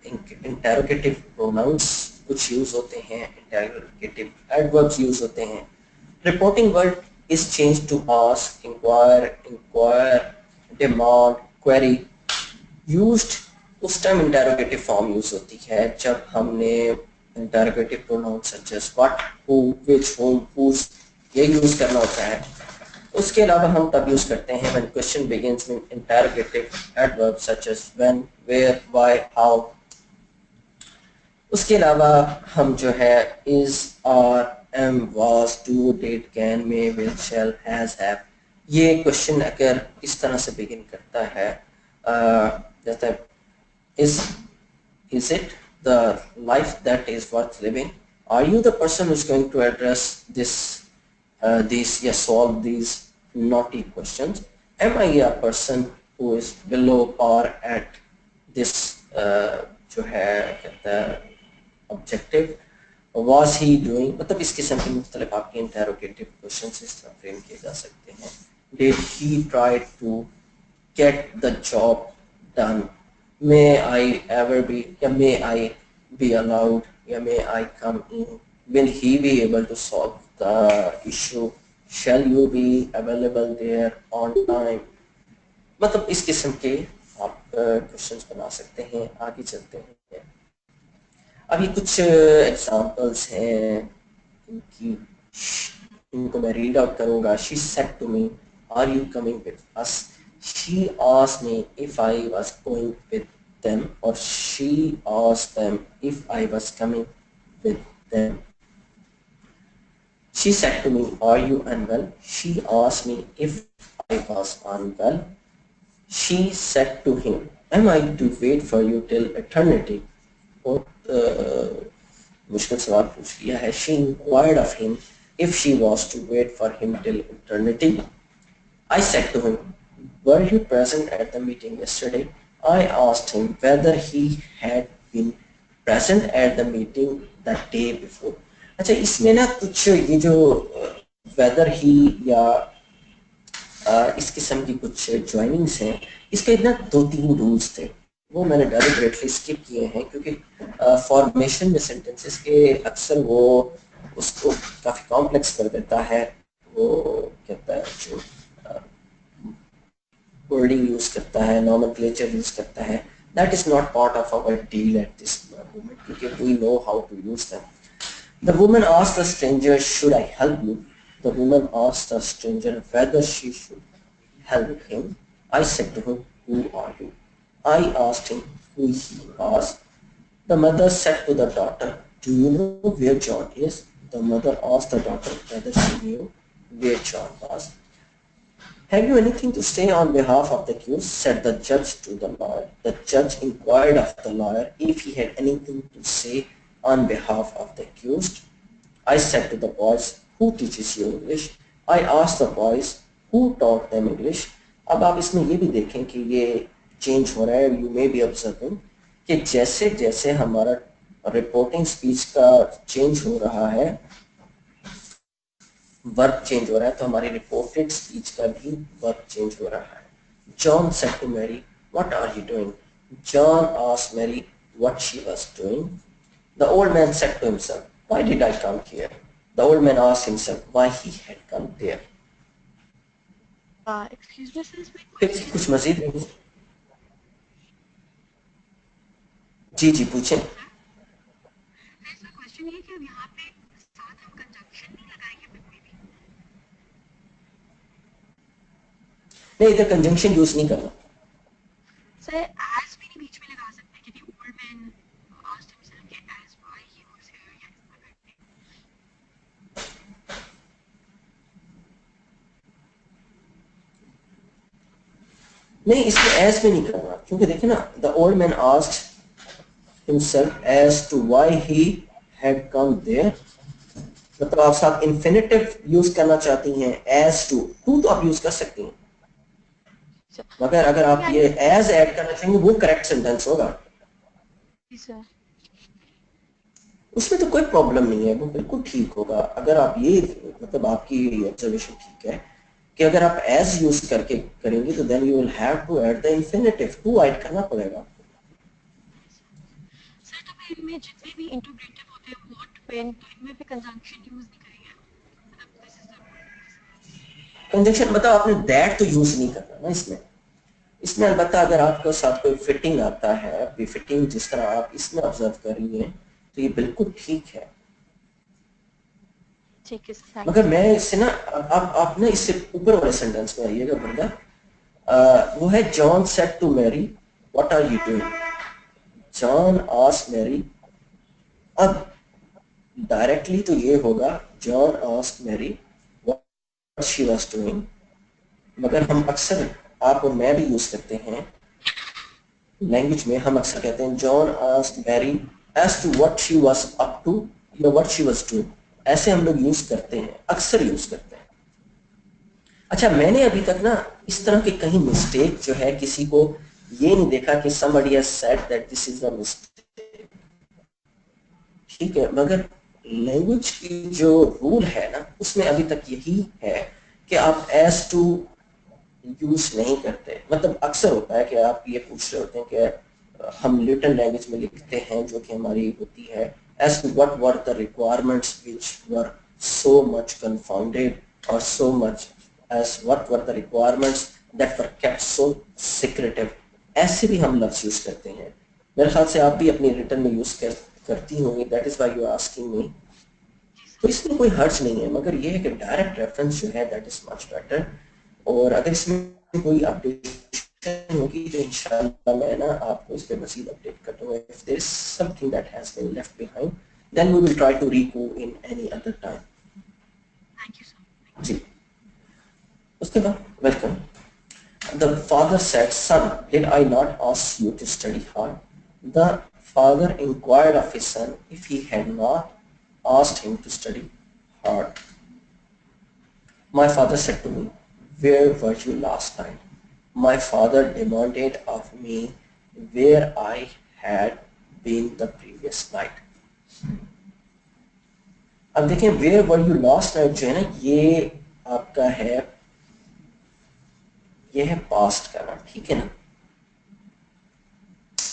इंटरोगेटिव प्रोनाउंस कुछ यूज होते हैं. इंटरोगेटिव एडवर्ब्स यूज होते हैं. Reporting word is change to ask, inquire, demand, query. Used उस टाइम इंटरोगेटिव फॉर्म यूज होती है जब हमने interrogative pronouns such as what, who, which, whom, whose ये यूज करना होता है. उसके अलावा हम तब यूज करते हैं when question begins with interrogative adverbs such as when, where, why, how. उसके अलावा हम जो है is, are, am, was, do, did, can, may, will, shall, has, have, ये क्वेश्चन अगर इस तरह से बिगिन करता है जैसे is it the life that is worth living? Are you the person who's going to address these, yes, solve these naughty questions? Am I a person who is below par at this जो है कहता है objective? Was he doing, मतलब इस किस्म के मुख्तलिफ आपके इंटेरोगेटिव क्वेश्चन इस तरह फ्रेम किए जा सकते हैं. Did he try to get the job done? May I ever be, या may I be allowed, या may I come in? Will he be able to solve the issue? Shall you be available there on time? मतलब इस किस्म के आप questions बना सकते हैं. आगे चलते हैं. अभी कुछ एग्जांपल्स हैं इनकी, इनको मैं रीड आउट करूंगा. She said to me, are you coming with us? She asked me if I was going with them, or she asked them if I was coming with them. She said to me, are you unwell? She asked me if I was unwell. She said to him, am I to wait for you till eternity? बहुत मुश्किल सवाल पूछ लिया है. She inquired of him if she was to wait for him till eternity. I said to him, were you present at the meeting yesterday? I asked him whether he had been present at the meeting the day before. अच्छा, इसमें ना कुछ ये जो whether he या इस किस्म की कुछ ज्वाइनिंग्स हैं, इसके ना 2-3 रूल्स थे, वो मैंने डेलिबरेटली स्किप किए हैं क्योंकि फॉर्मेशन में सेंटेंसेस के अक्सर वो उसको काफ़ी कॉम्प्लेक्स कर देता है. वो कहता है जो वर्डिंग यूज करता है, नॉमेनक्लेचर यूज करता है, that is not part of our deal at this moment क्योंकि we know how to use them. The woman asked the stranger, should I help you? The woman asked the stranger whether she should help him. I said to him, who are you? I asked him who he was. The mother said to the daughter, do you know where John is? The mother asked the daughter whether she knew where John was. Have you anything to say on behalf of the accused? Said the judge to the lawyer. The judge inquired of the lawyer if he had anything to say on behalf of the accused. I said to the boys, who teaches you English? I asked the boys who taught them English. अब आप इसमें ये भी देखें कि ये change हो रहा है. यू मे बी ऑब्जर्विंग कि जैसे जैसे हमारा रिपोर्टिंग स्पीच का चेंज हो रहा है, वर्क चेंज हो रहा है, तो हमारी रिपोर्टेड स्पीच का भी वर्क चेंज हो रहा है. John said to Mary, what are you doing? John asked Mary what she was doing. The old man said to himself, why did I come here? The old man asked himself why he had come there. Excuse me sir, कुछ मजीद नहीं? जी जी पूछें. Question ये कि अब यहाँ पे साथ हम कंजंक्शन नहीं लगाएंगे कोई भी? नहीं, इधर कंजंक्शन यूज नहीं करना. सर एज भी नहीं बीच में लगा सकते कि the old man asked himself कि as why he was here या इस तरह के. नहीं, इसमें एज में नहीं करना क्योंकि देखिए ना, the old man asked himself as to why he had come there. मतलब आप साथ इन्फिनेटिव यूज करना चाहती हैं, as to तो आप यूज कर सकती हैं, मगर अगर आप ये as ऐड करना चाहेंगे वो करेक्ट सेंटेंस होगा. उसमें तो कोई प्रॉब्लम नहीं है, वो बिल्कुल ठीक होगा. अगर आप ये मतलब आपकी ऑब्जर्वेशन ठीक है कि अगर आप as यूज करके करेंगे तो then you will have to add the infinitive, to add करना पड़ेगा. में जितने भी इंटीग्रेटिव होते हैं व्हाट व्हेन, तो इनमें भी कंजंक्शन यूज नहीं करेंगे. मतलब this is the rule. Conjunction मतलब आपने दैट तो यूज नहीं करना ना इसमें. इसमें अलबत्ता अगर आपके साथ कोई फिटिंग आता है, फिटिंग जिस तरह आप इसमें ऑब्जर्व कर रही हैं, तो ये बिल्कुल ठीक है. ठीक है सर, मगर मैं इससे ना आप ना इससे ऊपर वाले सेंटेंस में आइएगा बंदा, वो है John said to Mary what are you doing. John asked Mary, अब डायरेक्टली तो ये होगा John asked Mary what she was doing, मगर हम अक्सर आप और मैं भी यूज करते हैं लैंग्वेज में, हम अक्सर कहते हैं John asked Mary as to what she was up to या व्हाट शी वाज डूइंग, ऐसे हम लोग यूज करते हैं, अक्सर यूज करते हैं। अच्छा, मैंने अभी तक ना इस तरह के कहीं मिस्टेक जो है किसी को ये नहीं देखा कि somebody has said that this is a mistake, ठीक है, मगर लैंग्वेज की जो रूल है ना उसमें अभी तक यही है कि आप एज टू यूज नहीं करते। मतलब अक्सर होता है कि आप ये पूछ रहे होते हैं कि हम लिटल लैंग्वेज में लिखते हैं जो कि हमारी होती है as to what were the requirements which were so much confounded और so much as what were the requirements that were kept so secretive, ऐसे भी हम लफ्ज यूज करते हैं। मेरे ख्याल से आप भी अपनी रिटर्न में यूज करती होंगी, that is why you are asking me. तो इसमें कोई हर्ज नहीं है, मगर ये है कि डायरेक्ट रेफरेंस जो है दैट इज मच बेटर। और अगर इसमें कोई अपडेशन होगी तो इंशाल्लाह मैं ना आपको इस पे मज़ीद अपडेट कर दूंगा। If there is something that has been left behind then we will try to rego in any other time. Thank you sir. जी, उसके बाद welcome. The father said, son, did I not ask you to study hard? The father inquired of his son if he had not asked him to study hard. My father said to me, where were you last night? My father demanded of me where I had been the previous night. अब देखें, where were you last night जो है ना ये आपका है, ये है पास्ट का नाम, ठीक है ना,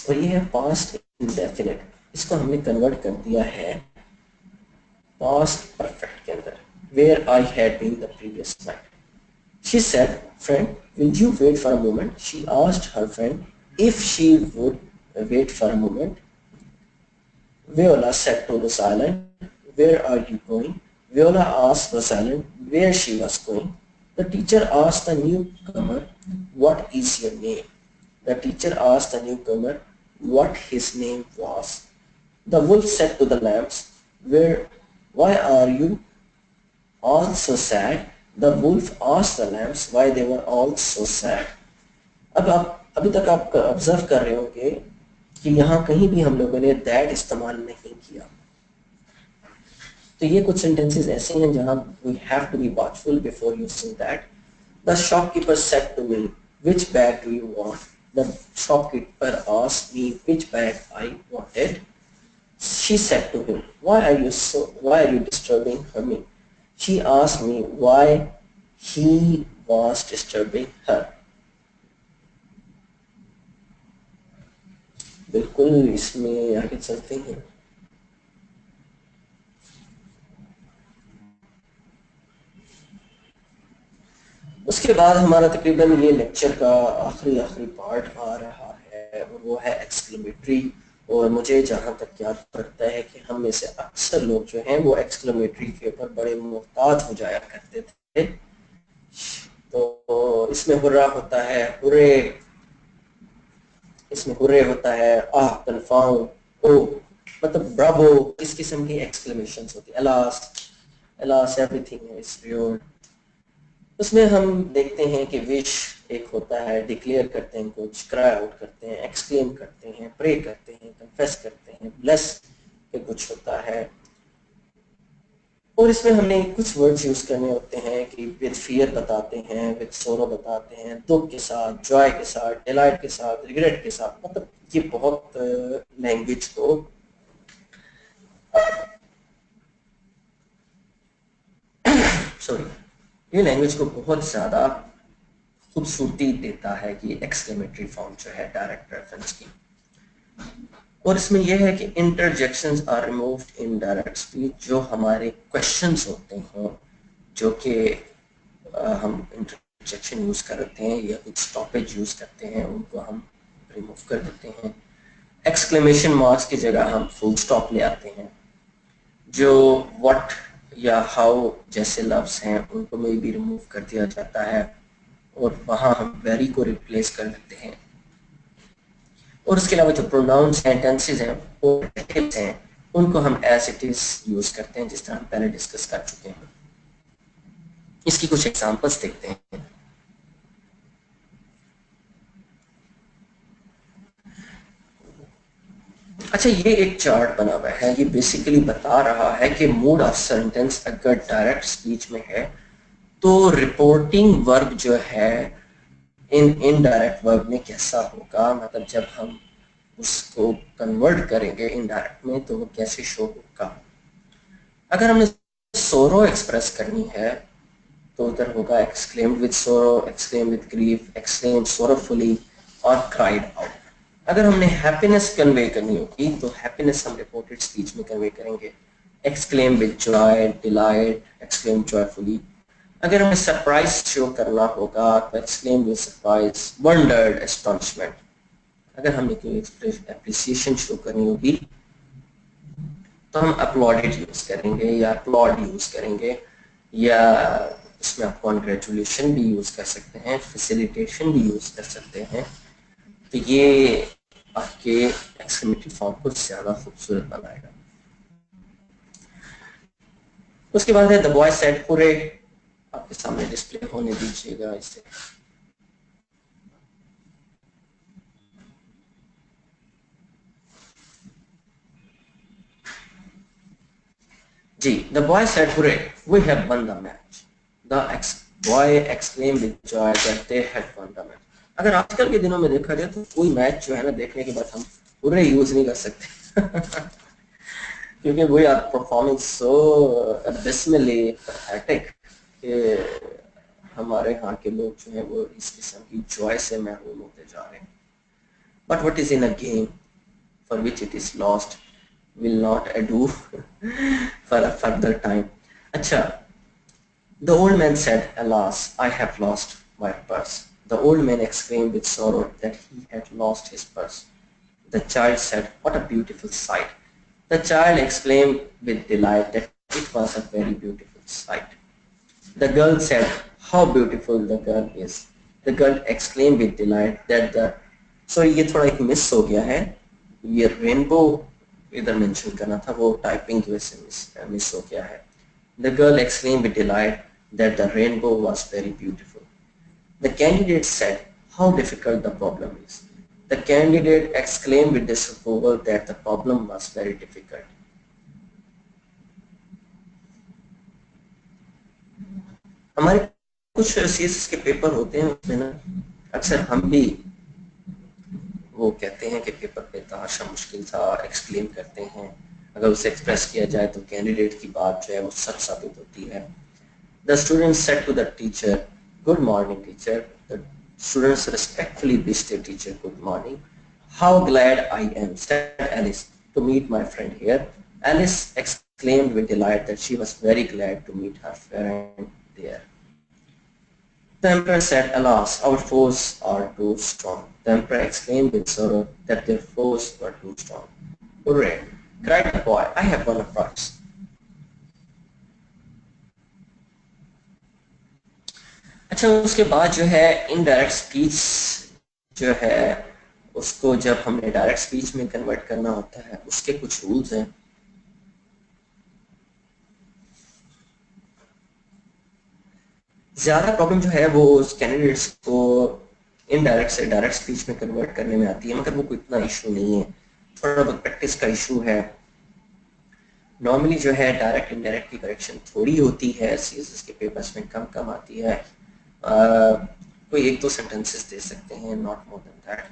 और ये है पास्ट इंडेफिनिट, इसको हमने कन्वर्ट कर दिया है पास्ट परफेक्ट के अंदर, where I had been the previous night. She said, friend, will you wait for a moment? She asked her friend if she would wait for a moment. Viola said to the silent, where are you going? Viola asked the silent where she was going. The teacher asked the newcomer, what is your name? The teacher asked the newcomer what his name was. The wolf said to the lambs, why are you all so sad? The wolf asked the lambs why they were all so sad. अब आप अभी तक आप observe कर रहे होंगे कि यहाँ कहीं भी हम लोगों ने दैट इस्तेमाल नहीं किया। तो ये कुछ सेंटेंसेस ऐसे हैं जहाँ we have to be watchful before using that. The shopkeeper said to me, which bag do you want? The shopkeeper asked me which bag I wanted. She said to him, why are you disturbing me? She asked me why he was disturbing her. बिल्कुल, इसमें आगे चलते हैं। उसके बाद हमारा तकरीबन ये लेक्चर का आखिरी पार्ट आ रहा है और वो है एक्सक्लेमेटरी। और मुझे जहाँ तक याद पड़ता है कि हम में से अक्सर लोग जो हैं वो एक्सक्लेमेटरी के ऊपर बड़े मोहतात हो जाया करते थे। तो इसमें हुर्रा होता है, हुर्रे, इसमें हुर्रे होता है, आह, कंफर्म, ओ, मतलब ब्रावो, इस किस्म की एक्सक्लेमेशंस होती है, अलास एवरीथिंग इज प्योर। उसमें हम देखते हैं कि विश एक होता है, डिक्लेयर करते हैं कुछ, क्राई आउट करते हैं, एक्सक्लेम करते हैं, प्रे करते हैं, कन्फेस करते हैं, ब्लेस पे कुछ होता है। और इसमें हमने कुछ वर्ड्स यूज करने होते हैं कि विद फियर बताते हैं, विद सोरो बताते हैं, दुख के साथ, जॉय के साथ, डिलाइट के साथ, रिग्रेट के साथ। मतलब ये बहुत लैंग्वेज को ये लैंग्वेज को बहुत ज़्यादा खूबसूरती देता है कि एक्सक्लेमेटरी फॉर्म जो है डायरेक्ट रेफरेंस की। और इसमें यह है कि interjections are removed in direct speech. जो हमारे क्वेश्चंस होते हैं जो कि हम इंटरजेक्शन यूज करते हैं या कुछ स्टॉपेज यूज करते हैं, उनको हम रिमूव कर देते हैं। एक्सक्लेमेशन मार्क्स की जगह हम फुल स्टॉप ले आते हैं। जो व्हाट या हाउ जैसे लफ्ज हैं उनको में भी रिमूव कर दिया जाता है और वहां हम वेरी को रिप्लेस कर देते हैं। और उसके अलावा जो प्रोनाउंस हैं, टेंसेस हैं, ऑर्डिकल्स हैं, उनको हम एज इट इज यूज करते हैं, जिस तरह हम पहले डिस्कस कर चुके हैं। इसकी कुछ एग्जांपल्स देखते हैं। अच्छा, ये एक चार्ट बना हुआ है, ये बेसिकली बता रहा है कि मूड ऑफ सेंटेंस अगर डायरेक्ट स्पीच में है तो रिपोर्टिंग वर्ब जो है इन इनडायरेक्ट वर्ब में कैसा होगा, मतलब जब हम उसको कन्वर्ट करेंगे इनडायरेक्ट में तो वो कैसे शो होगा। अगर हमने सोरो एक्सप्रेस करनी है तो उधर होगा एक्सक्लेम्ड विद सोरो, एक्सक्लेम्ड विद ग्रीफ, एक्सक्लेम्ड सोरोफुली और क्राइड आउट। अगर हमने हैप्पीनेस कन्वे करनी होगी तो हैप्पीनेस हम रिपोर्टेड स्पीच में कन्वे करेंगे, exclaim with joy, delight, exclaim joyfully. अगर हमें सरप्राइज शो करना होगा तो exclaim with surprise, wondered, astonishment. अगर हमने कोई एप्रिसिएशन शो करनी होगी तो हम अपलॉडेड यूज करेंगे या अपलॉड यूज करेंगे, या इसमें आप कॉन्ग्रेचुलेशन भी यूज कर सकते हैं, फैसिलिटेशन भी यूज कर सकते हैं। तो ये आपके एक्सक्लेमेटरी फॉर्म को ज्यादा खूबसूरत बनाएगा। उसके बाद है द बॉय सेड हुर्रे, आपके सामने डिस्प्ले होने दीजिएगा इसे। जी, the boy said hurray, we have won the match. The boy exclaimed with joy that they had won the match. अगर आजकल के दिनों में देखा जाए तो कोई मैच जो है ना देखने के बाद हम हुर्रे यूज नहीं कर सकते क्योंकि we are performing so abysmally pathetic कि हमारे यहाँ के लोग जो है वो इस किस्म की जॉय से महरूम होते जा रहे हैं। But what is in a game for which it is lost will not ado for a further time. अच्छा, the old man said, alas, I have lost my purse. The old man exclaimed with sorrow that he had lost his purse. The child said, what a beautiful sight. The child exclaimed with delight that it was a very beautiful sight. The girl said, how beautiful the girl is. The girl exclaimed with delight that the, so ये थोड़ा एक miss हो गया है, ये rainbow इधर mention करना था, वो टाइपिंग की वजह से मिस हो गया है। The girl exclaimed with delight that the rainbow was very beautiful. The candidate said how difficult the problem is. The candidate exclaimed with disapproval that the problem was very difficult. हमारे कुछ CSS के paper होते हैं उसमें ना अक्सर हम भी वो कहते हैं कि पेपर पे तहाशा मुश्किल था, एक्सप्लेन करते हैं, अगर उसे एक्सप्रेस किया जाए तो कैंडिडेट की बात जो है वो सच साबित होती है। The students said to the teacher, good morning teacher. The students respectfully wished their teacher good morning. How glad I am, said Alice, to meet my friend here. Alice exclaimed with delight that she was very glad to meet her friend there. The emperor said, alas, our foes are too strong. The emperor exclaimed with sorrow that their foes were too strong. Hooray! Cried the boy, I have won a prize. अच्छा, उसके बाद जो है indirect speech जो है उसको जब हमने डायरेक्ट स्पीच में कन्वर्ट करना होता है उसके कुछ रूल्स हैं। ज्यादा प्रॉब्लम जो है वो उस कैंडिडेट्स को इनडायरेक्ट से डायरेक्ट स्पीच में कन्वर्ट करने में आती है, मगर वो कोई इतना इशू नहीं है, थोड़ा बहुत प्रैक्टिस का इशू है। नॉर्मली जो है डायरेक्ट इनडायरेक्ट की करेक्शन थोड़ी होती है, सीएसएस के पेपर्स में कम कम आती है। कोई एक दो सेंटेंसेस दे सकते हैं, नॉट मोर देन दैट।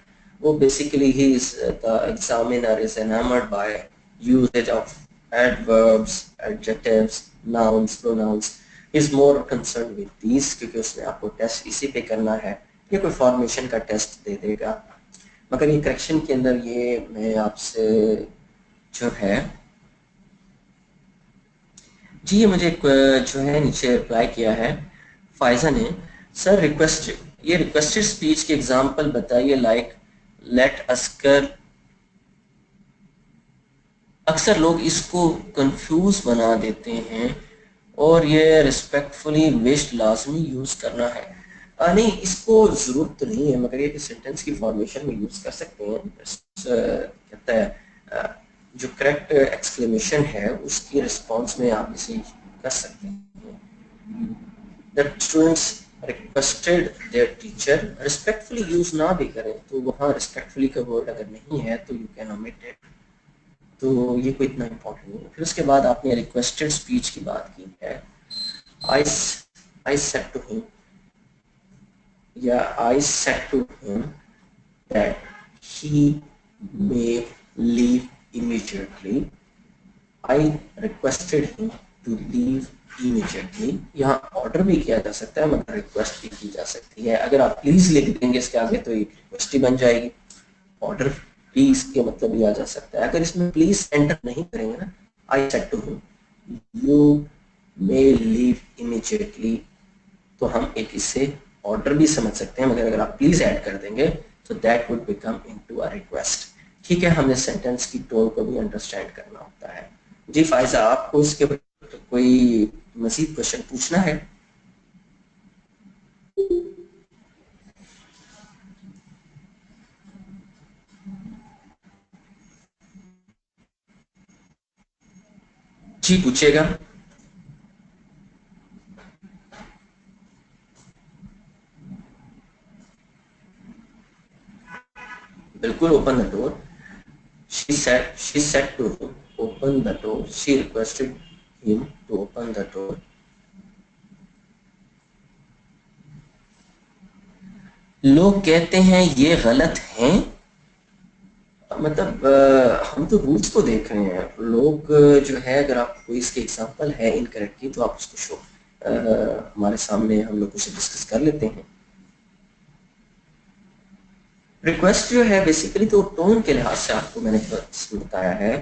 वो बेसिकली ही the examiner is enamoured by usage of adverbs, adjectives, nouns, pronouns, is more concern with these, क्योंकि उसने आपको टेस्ट इसी पे करना है, ये कोई फॉर्मेशन का टेस्ट दे देगा। मगर ये करेक्शन के अंदर ये मैं आपसे जो है जी, ये मुझे जो है नीचे रिप्लाई किया है फायजा ने, सर रिक्वेस्ट, ये रिक्वेस्टेड स्पीच के एग्जांपल बताइए, लाइक लेट अस कर। अक्सर लोग इसको कंफ्यूज बना देते हैं और ये रिस्पेक्टफुली विश्ड लाजमी यूज करना है। नहीं, इसको जरूरत तो नहीं है, मगर ये सेंटेंस की फॉर्मेशन में यूज कर सकते हैं। कहता है जो करेक्ट एक्सक्लेमेशन है उसकी रिस्पॉन्स में आप इसे कर सकते हैं। The students requested there teacher, respectfully use ना भी करें तो वहाँ रिस्पेक्टफुली का वर्ड अगर नहीं है तो यू कैन ओमिट इट, तो ये कोई इतना इम्पोर्टेंट नहीं है। फिर उसके बाद आपने रिक्वेस्टेड स्पीच की बात की है। I I said to him, या I said to him that he may leave immediately. I requested him to leave immediately. यहाँ ऑर्डर भी किया जा सकता है मगर रिक्वेस्ट भी की जा सकती है। अगर आप प्लीज लिख देंगे इसके आगे तो एक रिक्वेस्ट ही बन जाएगी। ऑर्डर प्लीज के मतलब भी आ जा सकता है। अगर इसमें प्लीज एंटर नहीं करेंगे ना, I said to him you may leave immediately, तो हम एक इससे ऑर्डर भी समझ सकते हैं, मगर अगर आप प्लीज ऐड कर देंगे तो that would become into a request. ठीक है, हमने सेंटेंस की टोन को भी अंडरस्टैंड करना होता है। जी फायजा, आपको इसके ऊपर कोई मजीद क्वेश्चन पूछना है? जी पूछिएगा। बिल्कुल, open the door. she said to him, open the door. She requested him to open the door. लोग कहते हैं ये गलत है, मतलब हम तो रूल्स को देख रहे हैं। लोग जो है, अगर आप कोई इसके एग्जांपल है इनकरेक्ट की तो आप उसको शो हमारे सामने हम लोग उसे डिस्कस कर लेते हैं। रिक्वेस्ट जो है बेसिकली तो टोन के लिहाज से आपको मैंने बताया है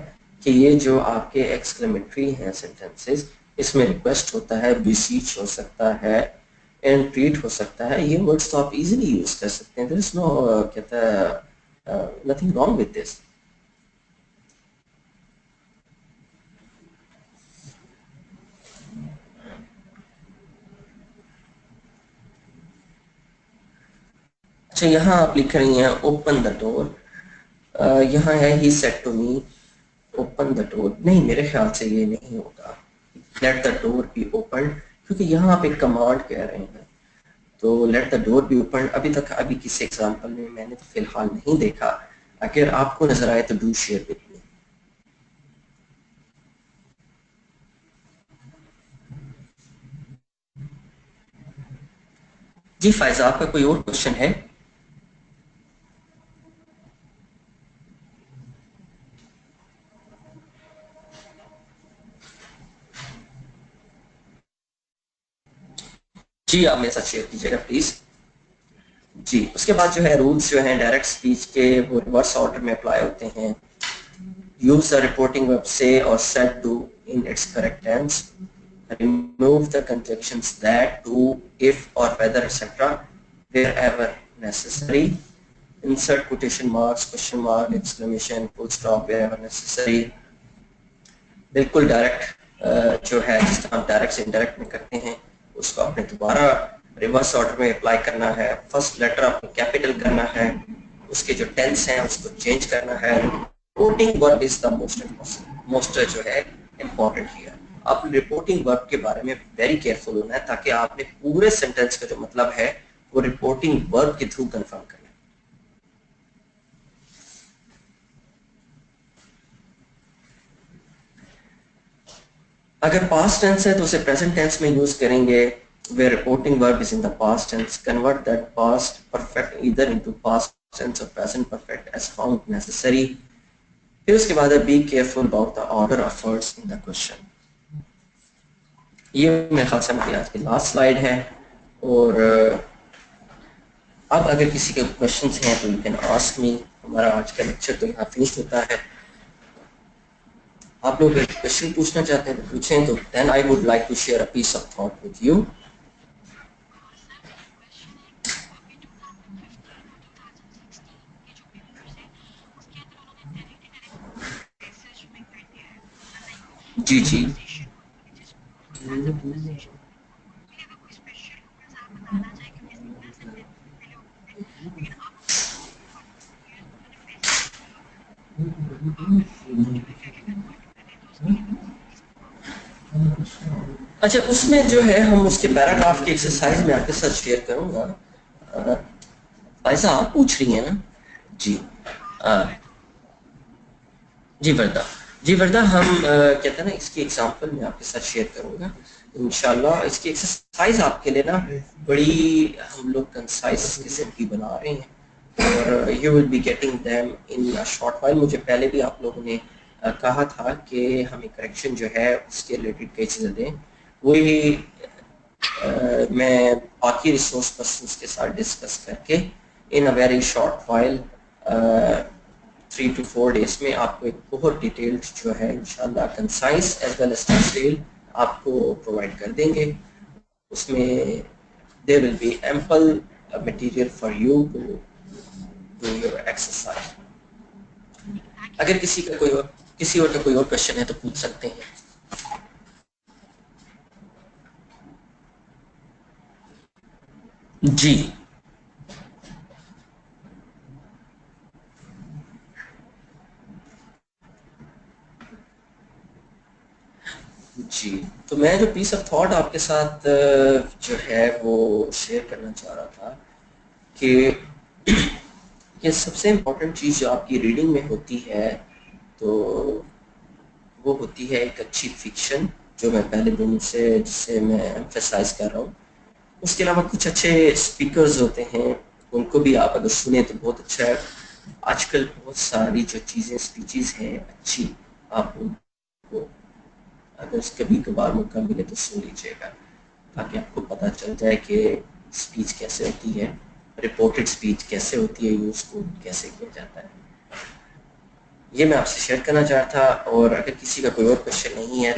कि ये जो आपके एक्सक्लेमेटरी हैं सेंटेंसेस, इसमें रिक्वेस्ट होता है, बिसीच हो सकता है, एंट्रीट हो सकता है। ये वर्ड्स तो आप इजीली यूज कर सकते हैं। देयर इज नो कहता है नथिंग रॉन्ग विद दिस। अच्छा, यहाँ आप लिख रही हैं ओपन द डोर, यहाँ है he said to me open the door. नहीं, मेरे ख्याल से ये नहीं होगा, let the door be open, क्योंकि यहाँ आप एक कमांड कह रहे हैं। तो let the door be open अभी किसी एग्जांपल में मैंने तो फिलहाल नहीं देखा। अगर आपको नजर आए तो डू शेयर विद मी। जी फायजा, आपका कोई और क्वेश्चन है? जी आप मेरे साथ शेयर कीजिएगा प्लीज। जी, उसके बाद जो है रूल्स जो हैं डायरेक्ट स्पीच के, वो रिवर्स ऑर्डर में अप्लाई होते हैं। use the reporting verb say or said to in its correct tense, remove the conjunctions that, to, if or whether etc wherever necessary, insert quotation marks, question mark, exclamation, full stop wherever necessary। बिल्कुल direct जो है, जिस तरह हम direct से indirect में करते हैं उसको आपने दोबारा रिवर्स ऑर्डर में अप्लाई करना है। फर्स्ट लेटर आपको कैपिटल करना है, उसके जो टेंस हैं उसको चेंज करना है। Reporting verb is the most जो है इम्पोर्टेंट हियर। आप रिपोर्टिंग वर्ब के बारे में वेरी केयरफुल होना है ताकि आपने पूरे सेंटेंस का जो मतलब है वो रिपोर्टिंग वर्ब के थ्रू कंफर्म करना है। अगर पास्ट टेंस है तो उसे प्रेजेंट टेंस में यूज करेंगे। where reporting verb is in the past tense, convert that past perfect either into past tense or present perfect as found necessary। फिर उसके बाद है be careful about the order of words in the question। ये मेरे ख्याल से हमारी आज की लास्ट स्लाइड है। और अब अगर किसी के क्वेश्चंस हैं तो यू कैन आस्क मी। हमारा आज का लेक्चर तो यहाँ फिनिश होता है। आप लोग अगर क्वेश्चन पूछना चाहते हैं तो पूछें। तो then I would like to share a piece of thought with you. जी जी। अगर कोई स्पेशल रूल्स आप बताना चाहें क्योंकि इसमें ऐसे पहले होते थे लेकिन अब उन्होंने फेस अच्छा, उसमें जो है हम उसके पैराग्राफ की एक्सरसाइज में आपके साथ शेयर करूंगा। फायजा आप पूछ रही हैं ना? जी। जी वर्दा, जी वर्दा, हम कहते हैं ना, इसकी एग्जांपल मैं आपके साथ शेयर करूंगा इंशाल्लाह। इसकी एक्सरसाइज आपके लिए ना बड़ी हम लोग कंसाइज किस्म की बना रहे हैं और you will be getting them in a short while. मुझे पहले भी आप लोगों ने कहा था कि हमें करेक्शन जो है उसके रिलेटेड कई चीज़ें दें, वही मैं बाकी रिसोर्स पर्सन के साथ डिस्कस करके in a very short while 3 to 4 days में आपको एक बहुत डिटेल्ड जो है इंशाल्लाह concise as well as detail आपको प्रोवाइड कर देंगे। उसमें there will be ample material for you to do your exercise. अगर किसी और का कोई और क्वेश्चन है तो पूछ सकते हैं। जी जी, तो मैं जो पीस ऑफ थॉट आपके साथ जो है वो शेयर करना चाह रहा था कि ये सबसे इम्पोर्टेंट चीज़ जो आपकी रीडिंग में होती है तो वो होती है एक अच्छी फिक्शन, जो मैं पहले दिन से जिससे मैं एम्फेसाइज कर रहा हूँ। उसके अलावा कुछ अच्छे स्पीकर्स होते हैं, उनको भी आप अगर सुने तो बहुत अच्छा है। आजकल बहुत सारी जो चीज़ें स्पीचेस हैं अच्छी, आप उनको अगर कभी कभार मौका मिले तो सुन लीजिएगा, ताकि आपको पता चल जाए कि स्पीच कैसे होती है, रिपोर्टेड स्पीच कैसे होती है, यूज को कैसे किया जाता है। ये मैं आपसे शेयर करना चाहता था। और अगर किसी का कोई और क्वेश्चन नहीं है